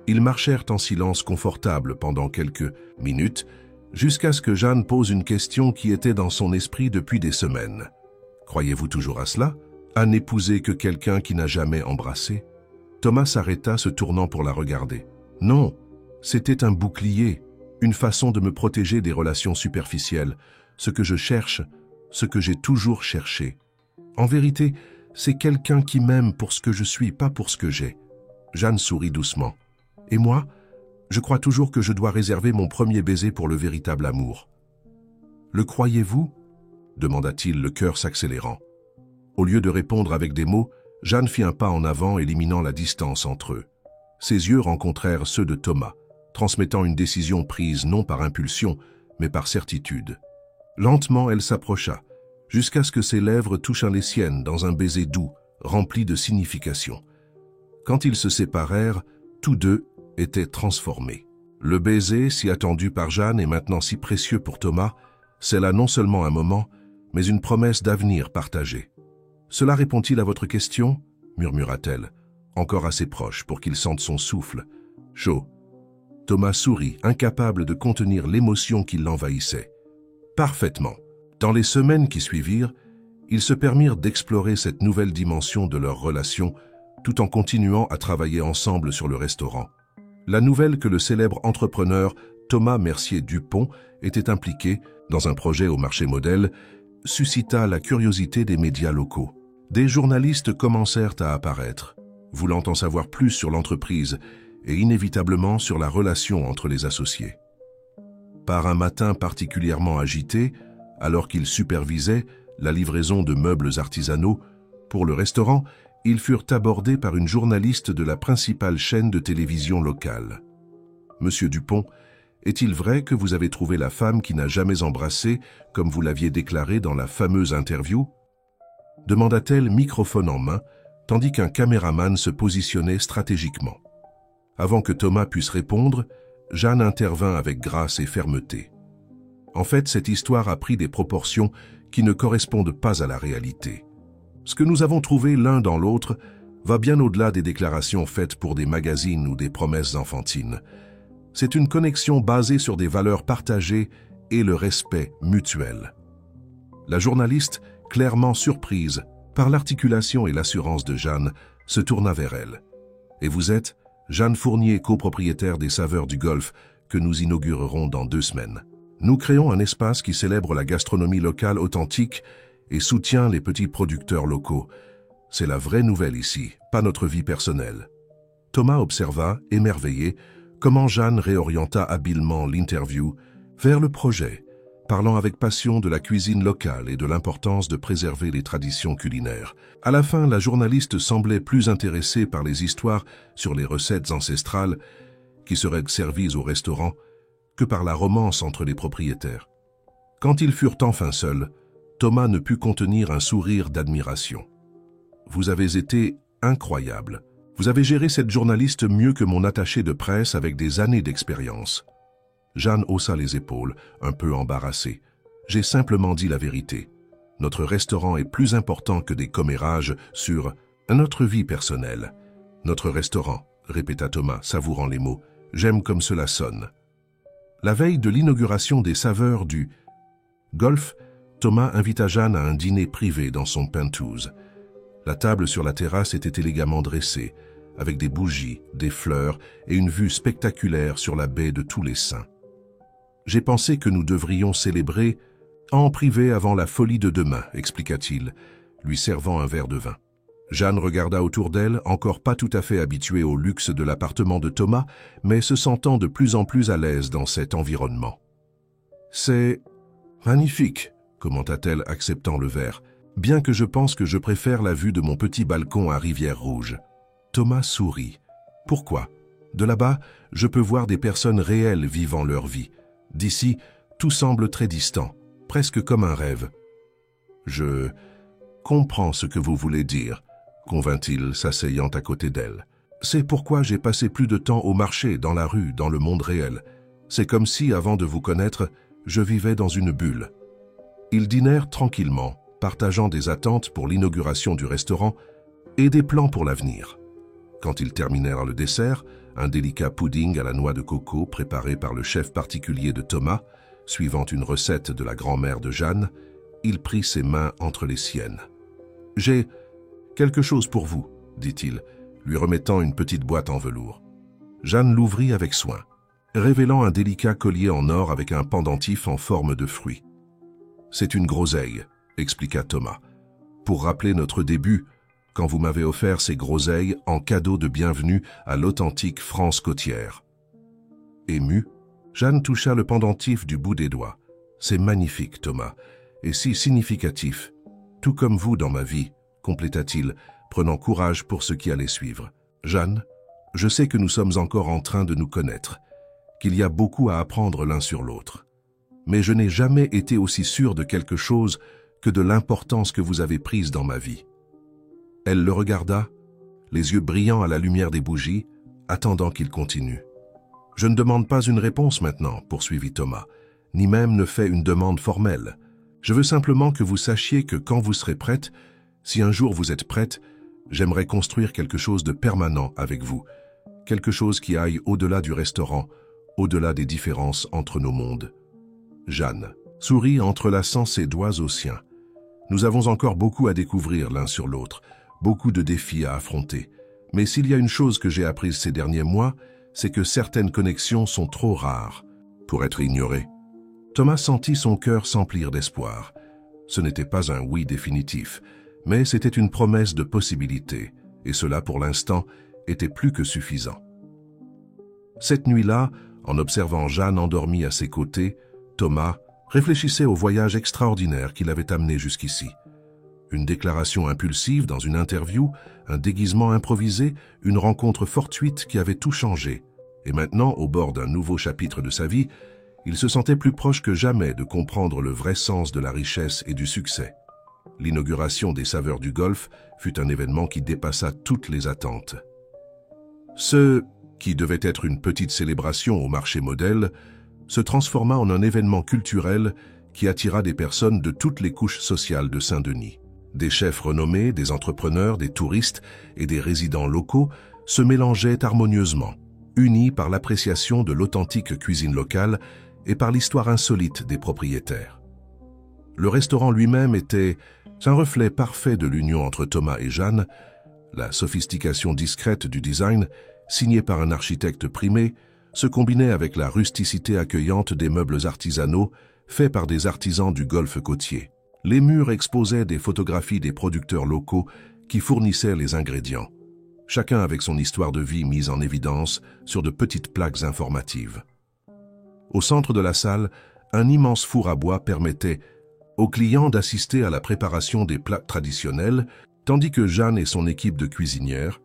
Ils marchèrent en silence confortable pendant quelques minutes, jusqu'à ce que Jeanne pose une question qui était dans son esprit depuis des semaines. « Croyez-vous toujours à cela? À n'épouser que quelqu'un qui n'a jamais embrassé ?» Thomas s'arrêta, se tournant pour la regarder. « Non, c'était un bouclier, une façon de me protéger des relations superficielles, ce que je cherche, ce que j'ai toujours cherché. En vérité, c'est quelqu'un qui m'aime pour ce que je suis, pas pour ce que j'ai. » Jeanne sourit doucement. « Et moi, je crois toujours que je dois réserver mon premier baiser pour le véritable amour. »« Le croyez-vous » demanda-t-il, le cœur s'accélérant. Au lieu de répondre avec des mots, Jeanne fit un pas en avant, éliminant la distance entre eux. Ses yeux rencontrèrent ceux de Thomas, transmettant une décision prise non par impulsion, mais par certitude. Lentement, elle s'approcha, jusqu'à ce que ses lèvres touchent les siennes dans un baiser doux, rempli de signification. Quand ils se séparèrent, tous deux étaient transformés. Le baiser, si attendu par Jeanne et maintenant si précieux pour Thomas, scella non seulement un moment, mais une promesse d'avenir partagé. « Cela répond-il à votre question ?» murmura-t-elle, encore assez proche pour qu'il sente son souffle. Chaud. Thomas sourit, incapable de contenir l'émotion qui l'envahissait. Parfaitement. Dans les semaines qui suivirent, ils se permirent d'explorer cette nouvelle dimension de leur relation tout en continuant à travailler ensemble sur le restaurant. La nouvelle que le célèbre entrepreneur Thomas Mercier-Dupont était impliqué dans un projet au marché modèle suscita la curiosité des médias locaux. Des journalistes commencèrent à apparaître, voulant en savoir plus sur l'entreprise et inévitablement sur la relation entre les associés. Par un matin particulièrement agité, alors qu'ils supervisaient la livraison de meubles artisanaux pour le restaurant, ils furent abordés par une journaliste de la principale chaîne de télévision locale. « Monsieur Dupont, est-il vrai que vous avez trouvé la femme qui n'a jamais embrassé, comme vous l'aviez déclaré dans la fameuse interview ?» demanda-t-elle, microphone en main, tandis qu'un caméraman se positionnait stratégiquement. Avant que Thomas puisse répondre, Jeanne intervint avec grâce et fermeté. « En fait, cette histoire a pris des proportions qui ne correspondent pas à la réalité. Ce que nous avons trouvé l'un dans l'autre va bien au-delà des déclarations faites pour des magazines ou des promesses enfantines. C'est une connexion basée sur des valeurs partagées et le respect mutuel. » La journaliste, clairement surprise par l'articulation et l'assurance de Jeanne, se tourna vers elle. « Et vous êtes Jeanne Fournier, copropriétaire des Saveurs du Golfe, que nous inaugurerons dans 2 semaines. Nous créons un espace qui célèbre la gastronomie locale authentique et soutient les petits producteurs locaux. C'est la vraie nouvelle ici, pas notre vie personnelle. » Thomas observa, émerveillé, comment Jeanne réorienta habilement l'interview vers le projet, parlant avec passion de la cuisine locale et de l'importance de préserver les traditions culinaires. À la fin, la journaliste semblait plus intéressée par les histoires sur les recettes ancestrales qui seraient servies au restaurant que par la romance entre les propriétaires. Quand ils furent enfin seuls, Thomas ne put contenir un sourire d'admiration. « Vous avez été incroyable. Vous avez géré cette journaliste mieux que mon attaché de presse avec des années d'expérience. » Jeanne haussa les épaules, un peu embarrassée. « J'ai simplement dit la vérité. Notre restaurant est plus important que des commérages sur notre vie personnelle. »« Notre restaurant », répéta Thomas, savourant les mots. « J'aime comme cela sonne. » La veille de l'inauguration des Saveurs du Golfe, Thomas invita Jeanne à un dîner privé dans son penthouse. La table sur la terrasse était élégamment dressée, avec des bougies, des fleurs et une vue spectaculaire sur la baie de Tous les Saints. « J'ai pensé que nous devrions célébrer en privé avant la folie de demain, expliqua-t-il, lui servant un verre de vin. Jeanne regarda autour d'elle, encore pas tout à fait habituée au luxe de l'appartement de Thomas, mais se sentant de plus en plus à l'aise dans cet environnement. « C'est magnifique », commenta-t-elle, acceptant le verre, « bien que je pense que je préfère la vue de mon petit balcon à Rivière-Rouge. » Thomas sourit. « Pourquoi ? De là-bas, je peux voir des personnes réelles vivant leur vie. D'ici, tout semble très distant, presque comme un rêve. »« Je comprends ce que vous voulez dire, » convint-il, s'asseyant à côté d'elle. « C'est pourquoi j'ai passé plus de temps au marché, dans la rue, dans le monde réel. C'est comme si, avant de vous connaître, je vivais dans une bulle. » Ils dînèrent tranquillement, partageant des attentes pour l'inauguration du restaurant et des plans pour l'avenir. Quand ils terminèrent le dessert, un délicat pudding à la noix de coco préparé par le chef particulier de Thomas, suivant une recette de la grand-mère de Jeanne, il prit ses mains entre les siennes. « J'ai quelque chose pour vous, » dit-il, lui remettant une petite boîte en velours. Jeanne l'ouvrit avec soin, révélant un délicat collier en or avec un pendentif en forme de fruit. « C'est une groseille, » expliqua Thomas, « pour rappeler notre début, quand vous m'avez offert ces groseilles en cadeau de bienvenue à l'authentique France côtière. » Émue, Jeanne toucha le pendentif du bout des doigts. « C'est magnifique, Thomas, et si significatif, tout comme vous dans ma vie, » compléta-t-il, prenant courage pour ce qui allait suivre. « Jeanne, je sais que nous sommes encore en train de nous connaître, qu'il y a beaucoup à apprendre l'un sur l'autre. Mais je n'ai jamais été aussi sûr de quelque chose que de l'importance que vous avez prise dans ma vie. » Elle le regarda, les yeux brillants à la lumière des bougies, attendant qu'il continue. « Je ne demande pas une réponse maintenant, » poursuivit Thomas, « ni même ne fais une demande formelle. Je veux simplement que vous sachiez que quand vous serez prête, si un jour vous êtes prête, j'aimerais construire quelque chose de permanent avec vous, quelque chose qui aille au-delà du restaurant, au-delà des différences entre nos mondes. » Jeanne sourit, entrelaçant ses doigts aux siens. « Nous avons encore beaucoup à découvrir l'un sur l'autre, beaucoup de défis à affronter. Mais s'il y a une chose que j'ai apprise ces derniers mois, c'est que certaines connexions sont trop rares pour être ignorées. » Thomas sentit son cœur s'emplir d'espoir. Ce n'était pas un oui définitif, mais c'était une promesse de possibilité, et cela, pour l'instant, était plus que suffisant. Cette nuit-là, en observant Jeanne endormie à ses côtés, Thomas réfléchissait au voyage extraordinaire qui l'avait amené jusqu'ici. Une déclaration impulsive dans une interview, un déguisement improvisé, une rencontre fortuite qui avait tout changé. Et maintenant, au bord d'un nouveau chapitre de sa vie, il se sentait plus proche que jamais de comprendre le vrai sens de la richesse et du succès. L'inauguration des Saveurs du Golfe fut un événement qui dépassa toutes les attentes. Ce qui devait être une petite célébration au marché modèle se transforma en un événement culturel qui attira des personnes de toutes les couches sociales de Saint-Denis. Des chefs renommés, des entrepreneurs, des touristes et des résidents locaux se mélangeaient harmonieusement, unis par l'appréciation de l'authentique cuisine locale et par l'histoire insolite des propriétaires. Le restaurant lui-même était un reflet parfait de l'union entre Thomas et Jeanne, la sophistication discrète du design, signé par un architecte primé, se combinait avec la rusticité accueillante des meubles artisanaux faits par des artisans du golfe côtier. Les murs exposaient des photographies des producteurs locaux qui fournissaient les ingrédients, chacun avec son histoire de vie mise en évidence sur de petites plaques informatives. Au centre de la salle, un immense four à bois permettait aux clients d'assister à la préparation des plats traditionnels, tandis que Jeanne et son équipe de cuisinières,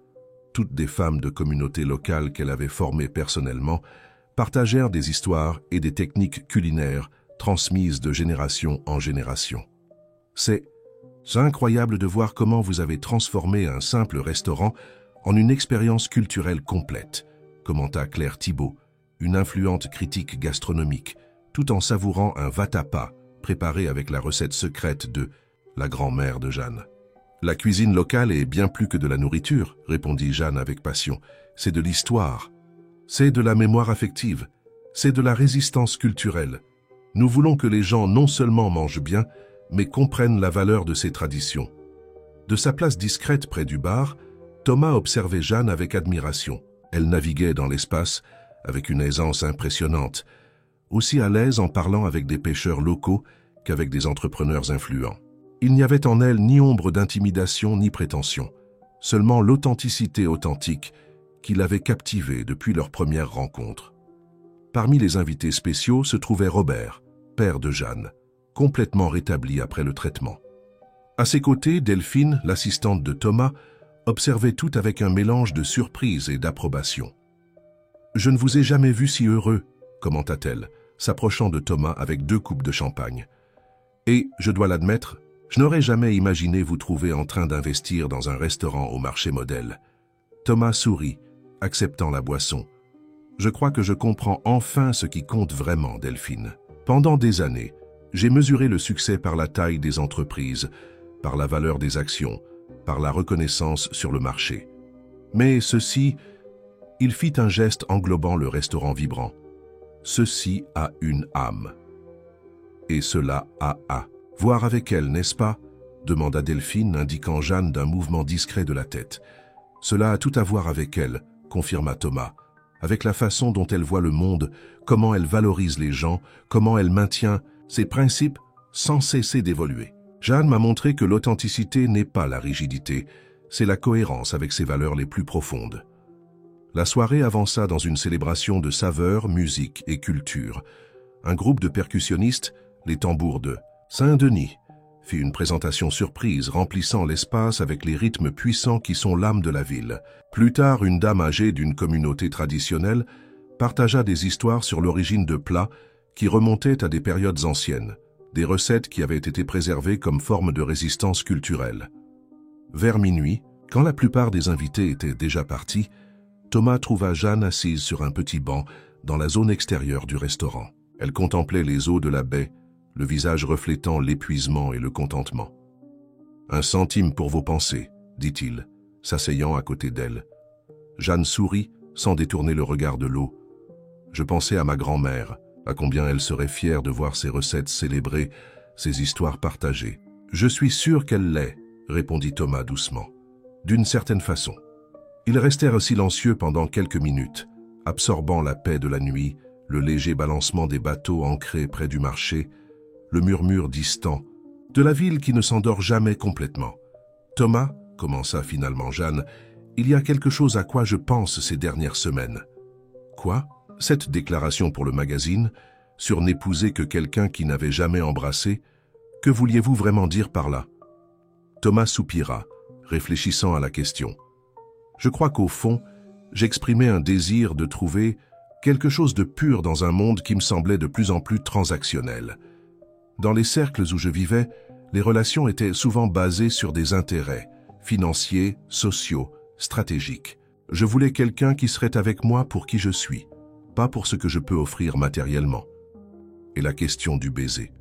toutes des femmes de communautés locales qu'elle avait formées personnellement, partagèrent des histoires et des techniques culinaires transmises de génération en génération. C'est incroyable de voir comment vous avez transformé un simple restaurant en une expérience culturelle complète, commenta Claire Thibault, une influente critique gastronomique, tout en savourant un vatapa préparé avec la recette secrète de la grand-mère de Jeanne. « La cuisine locale est bien plus que de la nourriture, » répondit Jeanne avec passion. « C'est de l'histoire, c'est de la mémoire affective, c'est de la résistance culturelle. Nous voulons que les gens non seulement mangent bien, mais comprennent la valeur de ces traditions. » De sa place discrète près du bar, Thomas observait Jeanne avec admiration. Elle naviguait dans l'espace avec une aisance impressionnante, aussi à l'aise en parlant avec des pêcheurs locaux qu'avec des entrepreneurs influents. Il n'y avait en elle ni ombre d'intimidation ni prétention, seulement l'authenticité authentique qui l'avait captivé depuis leur première rencontre. Parmi les invités spéciaux se trouvait Robert, père de Jeanne, complètement rétabli après le traitement. À ses côtés, Delphine, l'assistante de Thomas, observait tout avec un mélange de surprise et d'approbation. « Je ne vous ai jamais vu si heureux », commenta-t-elle, s'approchant de Thomas avec 2 coupes de champagne. « Et, je dois l'admettre, je n'aurais jamais imaginé vous trouver en train d'investir dans un restaurant au marché modèle. » Thomas sourit, acceptant la boisson. « Je crois que je comprends enfin ce qui compte vraiment, Delphine. Pendant des années, j'ai mesuré le succès par la taille des entreprises, par la valeur des actions, par la reconnaissance sur le marché. Mais ceci, il fit un geste englobant le restaurant vibrant. Ceci a une âme. Et cela a à voir avec elle, n'est-ce pas? Demanda Delphine, indiquant Jeanne d'un mouvement discret de la tête. Cela a tout à voir avec elle, confirma Thomas, avec la façon dont elle voit le monde, comment elle valorise les gens, comment elle maintient ses principes sans cesser d'évoluer. Jeanne m'a montré que l'authenticité n'est pas la rigidité, c'est la cohérence avec ses valeurs les plus profondes. La soirée avança dans une célébration de saveurs, musique et culture. Un groupe de percussionnistes, les tambours de Saint-Denis, fit une présentation surprise remplissant l'espace avec les rythmes puissants qui sont l'âme de la ville. Plus tard, une dame âgée d'une communauté traditionnelle partagea des histoires sur l'origine de plats qui remontaient à des périodes anciennes, des recettes qui avaient été préservées comme forme de résistance culturelle. Vers minuit, quand la plupart des invités étaient déjà partis, Thomas trouva Jeanne assise sur un petit banc dans la zone extérieure du restaurant. Elle contemplait les eaux de la baie, le visage reflétant l'épuisement et le contentement. « Un centime pour vos pensées, » dit-il, s'asseyant à côté d'elle. Jeanne sourit sans détourner le regard de l'eau. « Je pensais à ma grand-mère, à combien elle serait fière de voir ses recettes célébrées, ses histoires partagées. »« Je suis sûr qu'elle l'est, » répondit Thomas doucement. « D'une certaine façon. » Ils restèrent silencieux pendant quelques minutes, absorbant la paix de la nuit, le léger balancement des bateaux ancrés près du marché, le murmure distant de la ville qui ne s'endort jamais complètement. « Thomas, » commença finalement Jeanne, « il y a quelque chose à quoi je pense ces dernières semaines. »« Quoi ?» Cette déclaration pour le magazine, sur n'épouser que quelqu'un qui n'avait jamais embrassé, que vouliez-vous vraiment dire par là? Thomas soupira, réfléchissant à la question. Je crois qu'au fond, j'exprimais un désir de trouver quelque chose de pur dans un monde qui me semblait de plus en plus transactionnel. Dans les cercles où je vivais, les relations étaient souvent basées sur des intérêts, financiers, sociaux, stratégiques. Je voulais quelqu'un qui serait avec moi pour qui je suis, pas pour ce que je peux offrir matériellement. Et la question du baiser.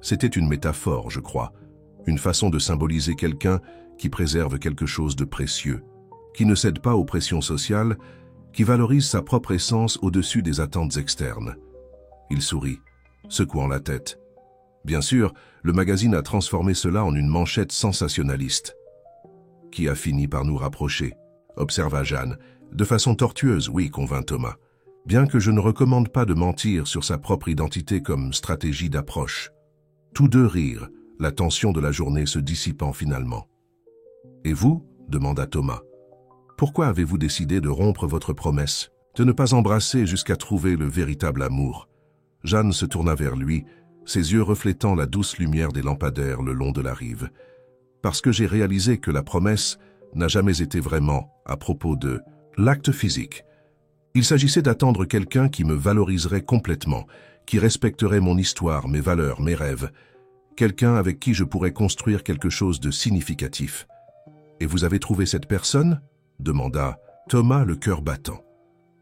C'était une métaphore, je crois, une façon de symboliser quelqu'un qui préserve quelque chose de précieux, qui ne cède pas aux pressions sociales, qui valorise sa propre essence au-dessus des attentes externes. Il sourit, secouant la tête. Bien sûr, le magazine a transformé cela en une manchette sensationnaliste. Qui a fini par nous rapprocher, observa Jeanne. De façon tortueuse, oui, convint Thomas. Bien que je ne recommande pas de mentir sur sa propre identité comme stratégie d'approche. Tous deux rirent, la tension de la journée se dissipant finalement. « Et vous ?» demanda Thomas. « Pourquoi avez-vous décidé de rompre votre promesse, de ne pas embrasser jusqu'à trouver le véritable amour ?» Jeanne se tourna vers lui, ses yeux reflétant la douce lumière des lampadaires le long de la rive. « Parce que j'ai réalisé que la promesse n'a jamais été vraiment à propos de l'acte physique. Il s'agissait d'attendre quelqu'un qui me valoriserait complètement, qui respecterait mon histoire, mes valeurs, mes rêves, quelqu'un avec qui je pourrais construire quelque chose de significatif. Et vous avez trouvé cette personne ?» demanda Thomas, le cœur battant.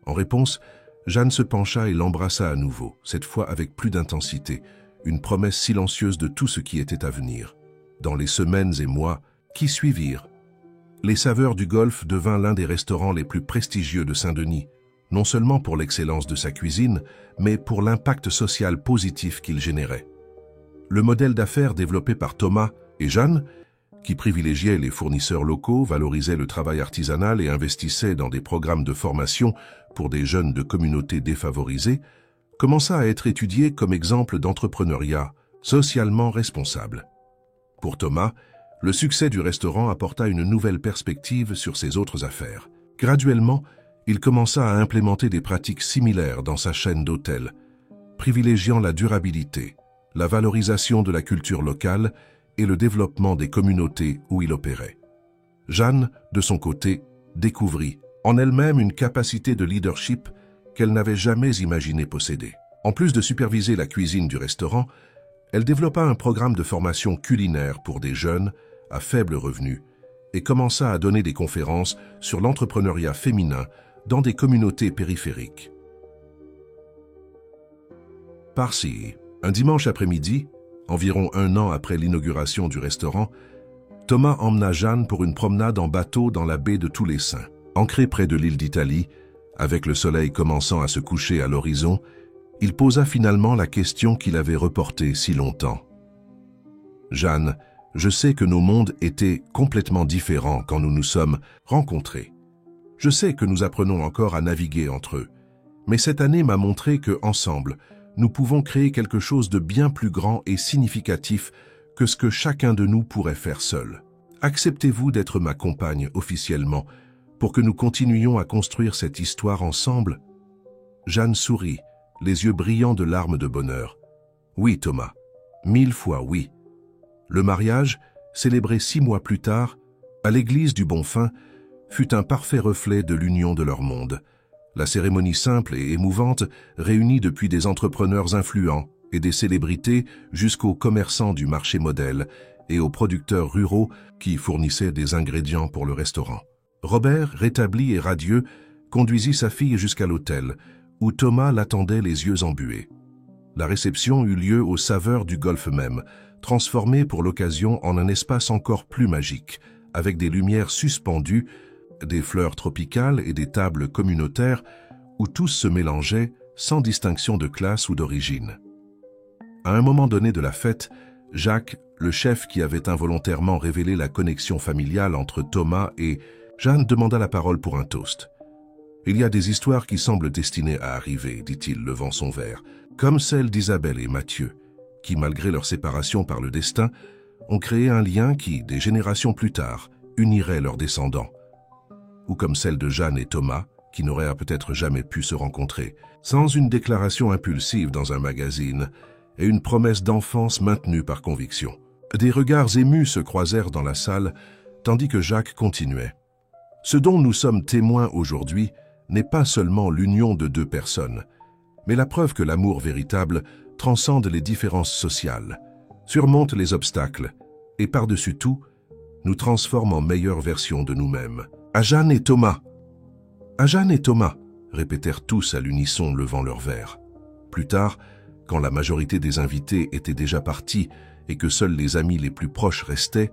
En réponse, Jeanne se pencha et l'embrassa à nouveau, cette fois avec plus d'intensité, une promesse silencieuse de tout ce qui était à venir. Dans les semaines et mois qui suivirent, les Saveurs du Golfe devint l'un des restaurants les plus prestigieux de Saint-Denis, non seulement pour l'excellence de sa cuisine, mais pour l'impact social positif qu'il générait. Le modèle d'affaires développé par Thomas et Jeanne, qui privilégiait les fournisseurs locaux, valorisait le travail artisanal et investissait dans des programmes de formation pour des jeunes de communautés défavorisées, commença à être étudié comme exemple d'entrepreneuriat socialement responsable. Pour Thomas, Le succès du restaurant apporta une nouvelle perspective sur ses autres affaires. Graduellement, il commença à implémenter des pratiques similaires dans sa chaîne d'hôtels, privilégiant la durabilité, la valorisation de la culture locale et le développement des communautés où il opérait. Jeanne, de son côté, découvrit en elle-même une capacité de leadership qu'elle n'avait jamais imaginé posséder. En plus de superviser la cuisine du restaurant, elle développa un programme de formation culinaire pour des jeunes à faible revenu et commença à donner des conférences sur l'entrepreneuriat féminin dans des communautés périphériques. Par-ci, un dimanche après-midi, environ 1 an après l'inauguration du restaurant, Thomas emmena Jeanne pour une promenade en bateau dans la baie de Tous les Saints. Ancré près de l'île d'Italie, avec le soleil commençant à se coucher à l'horizon, il posa finalement la question qu'il avait reportée si longtemps. « Jeanne, je sais que nos mondes étaient complètement différents quand nous nous sommes rencontrés. Je sais que nous apprenons encore à naviguer entre eux, mais cette année m'a montré que, ensemble, nous pouvons créer quelque chose de bien plus grand et significatif que ce que chacun de nous pourrait faire seul. Acceptez-vous d'être ma compagne officiellement pour que nous continuions à construire cette histoire ensemble ?» Jeanne sourit, les yeux brillants de larmes de bonheur. « Oui, Thomas, 1000 fois oui. » Le mariage, célébré 6 mois plus tard, à l'église du Bonfim, fut un parfait reflet de l'union de leur monde. La cérémonie simple et émouvante réunit depuis des entrepreneurs influents et des célébrités jusqu'aux commerçants du marché modèle et aux producteurs ruraux qui fournissaient des ingrédients pour le restaurant. Robert, rétabli et radieux, conduisit sa fille jusqu'à l'hôtel, où Thomas l'attendait les yeux embués. La réception eut lieu aux saveurs du golfe même, transformé pour l'occasion en un espace encore plus magique, avec des lumières suspendues, des fleurs tropicales et des tables communautaires où tous se mélangeaient sans distinction de classe ou d'origine. À un moment donné de la fête, Jacques, le chef qui avait involontairement révélé la connexion familiale entre Thomas et Jeanne, demanda la parole pour un toast. « Il y a des histoires qui semblent destinées à arriver, dit-il, levant son verre, comme celle d'Isabelle et Mathieu, qui, malgré leur séparation par le destin, ont créé un lien qui, des générations plus tard, unirait leurs descendants. Ou comme celle de Jeanne et Thomas, qui n'auraient peut-être jamais pu se rencontrer, sans une déclaration impulsive dans un magazine et une promesse d'enfance maintenue par conviction. » Des regards émus se croisèrent dans la salle, tandis que Jacques continuait. « Ce dont nous sommes témoins aujourd'hui n'est pas seulement l'union de 2 personnes, mais la preuve que l'amour véritable transcende les différences sociales, surmonte les obstacles et, par-dessus tout, nous transforme en meilleure version de nous-mêmes. À Jeanne et Thomas !»« À Jeanne et Thomas !» répétèrent tous à l'unisson, levant leurs verres. Plus tard, quand la majorité des invités étaient déjà partis et que seuls les amis les plus proches restaient,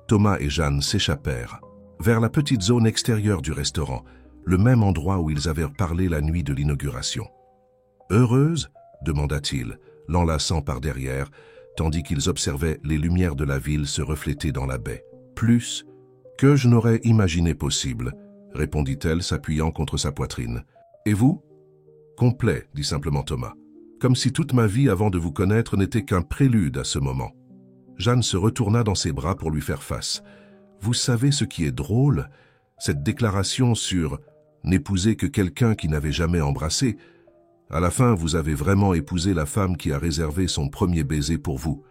Thomas et Jeanne s'échappèrent vers la petite zone extérieure du restaurant, le même endroit où ils avaient parlé la nuit de l'inauguration. « Heureuse ?» demanda-t-il, l'enlaçant par derrière, tandis qu'ils observaient les lumières de la ville se refléter dans la baie. « Plus que je n'aurais imaginé possible, » répondit-elle, s'appuyant contre sa poitrine. « Et vous ?»« Complet, » dit simplement Thomas, « comme si toute ma vie avant de vous connaître n'était qu'un prélude à ce moment. » Jeanne se retourna dans ses bras pour lui faire face. « Vous savez ce qui est drôle? Cette déclaration sur « n'épouser que quelqu'un qui n'avait jamais embrassé », à la fin, vous avez vraiment épousé la femme qui a réservé son premier baiser pour vous. »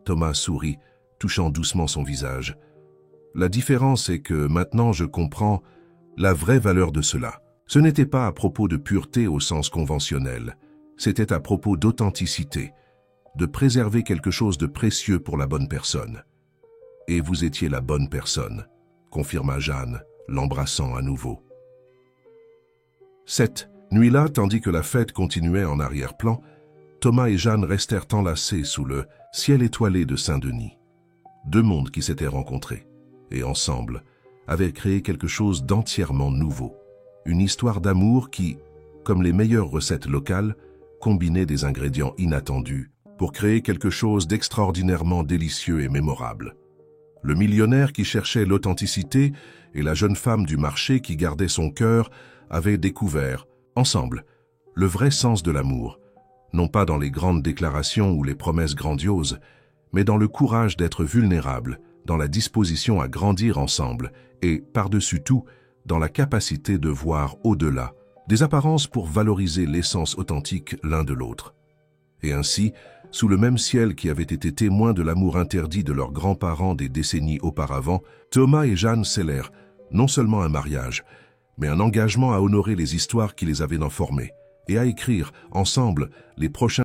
Thomas sourit, touchant doucement son visage. « La différence est que maintenant je comprends la vraie valeur de cela. Ce n'était pas à propos de pureté au sens conventionnel, c'était à propos d'authenticité, de préserver quelque chose de précieux pour la bonne personne. Et vous étiez la bonne personne, » confirma Jeanne, l'embrassant à nouveau. Cette nuit-là, tandis que la fête continuait en arrière-plan, Thomas et Jeanne restèrent enlacés sous le ciel étoilé de Saint-Denis. 2 mondes qui s'étaient rencontrés, et ensemble, avaient créé quelque chose d'entièrement nouveau. Une histoire d'amour qui, comme les meilleures recettes locales, combinait des ingrédients inattendus pour créer quelque chose d'extraordinairement délicieux et mémorable. Le millionnaire qui cherchait l'authenticité et la jeune femme du marché qui gardait son cœur avaient découvert, ensemble, le vrai sens de l'amour, non pas dans les grandes déclarations ou les promesses grandioses, mais dans le courage d'être vulnérable, dans la disposition à grandir ensemble et, par-dessus tout, dans la capacité de voir au-delà des apparences pour valoriser l'essence authentique l'un de l'autre. Et ainsi, sous le même ciel qui avait été témoin de l'amour interdit de leurs grands-parents des décennies auparavant, Thomas et Jeanne scellèrent non seulement un mariage, mais un engagement à honorer les histoires qui les avaient formés et à écrire, ensemble, les prochains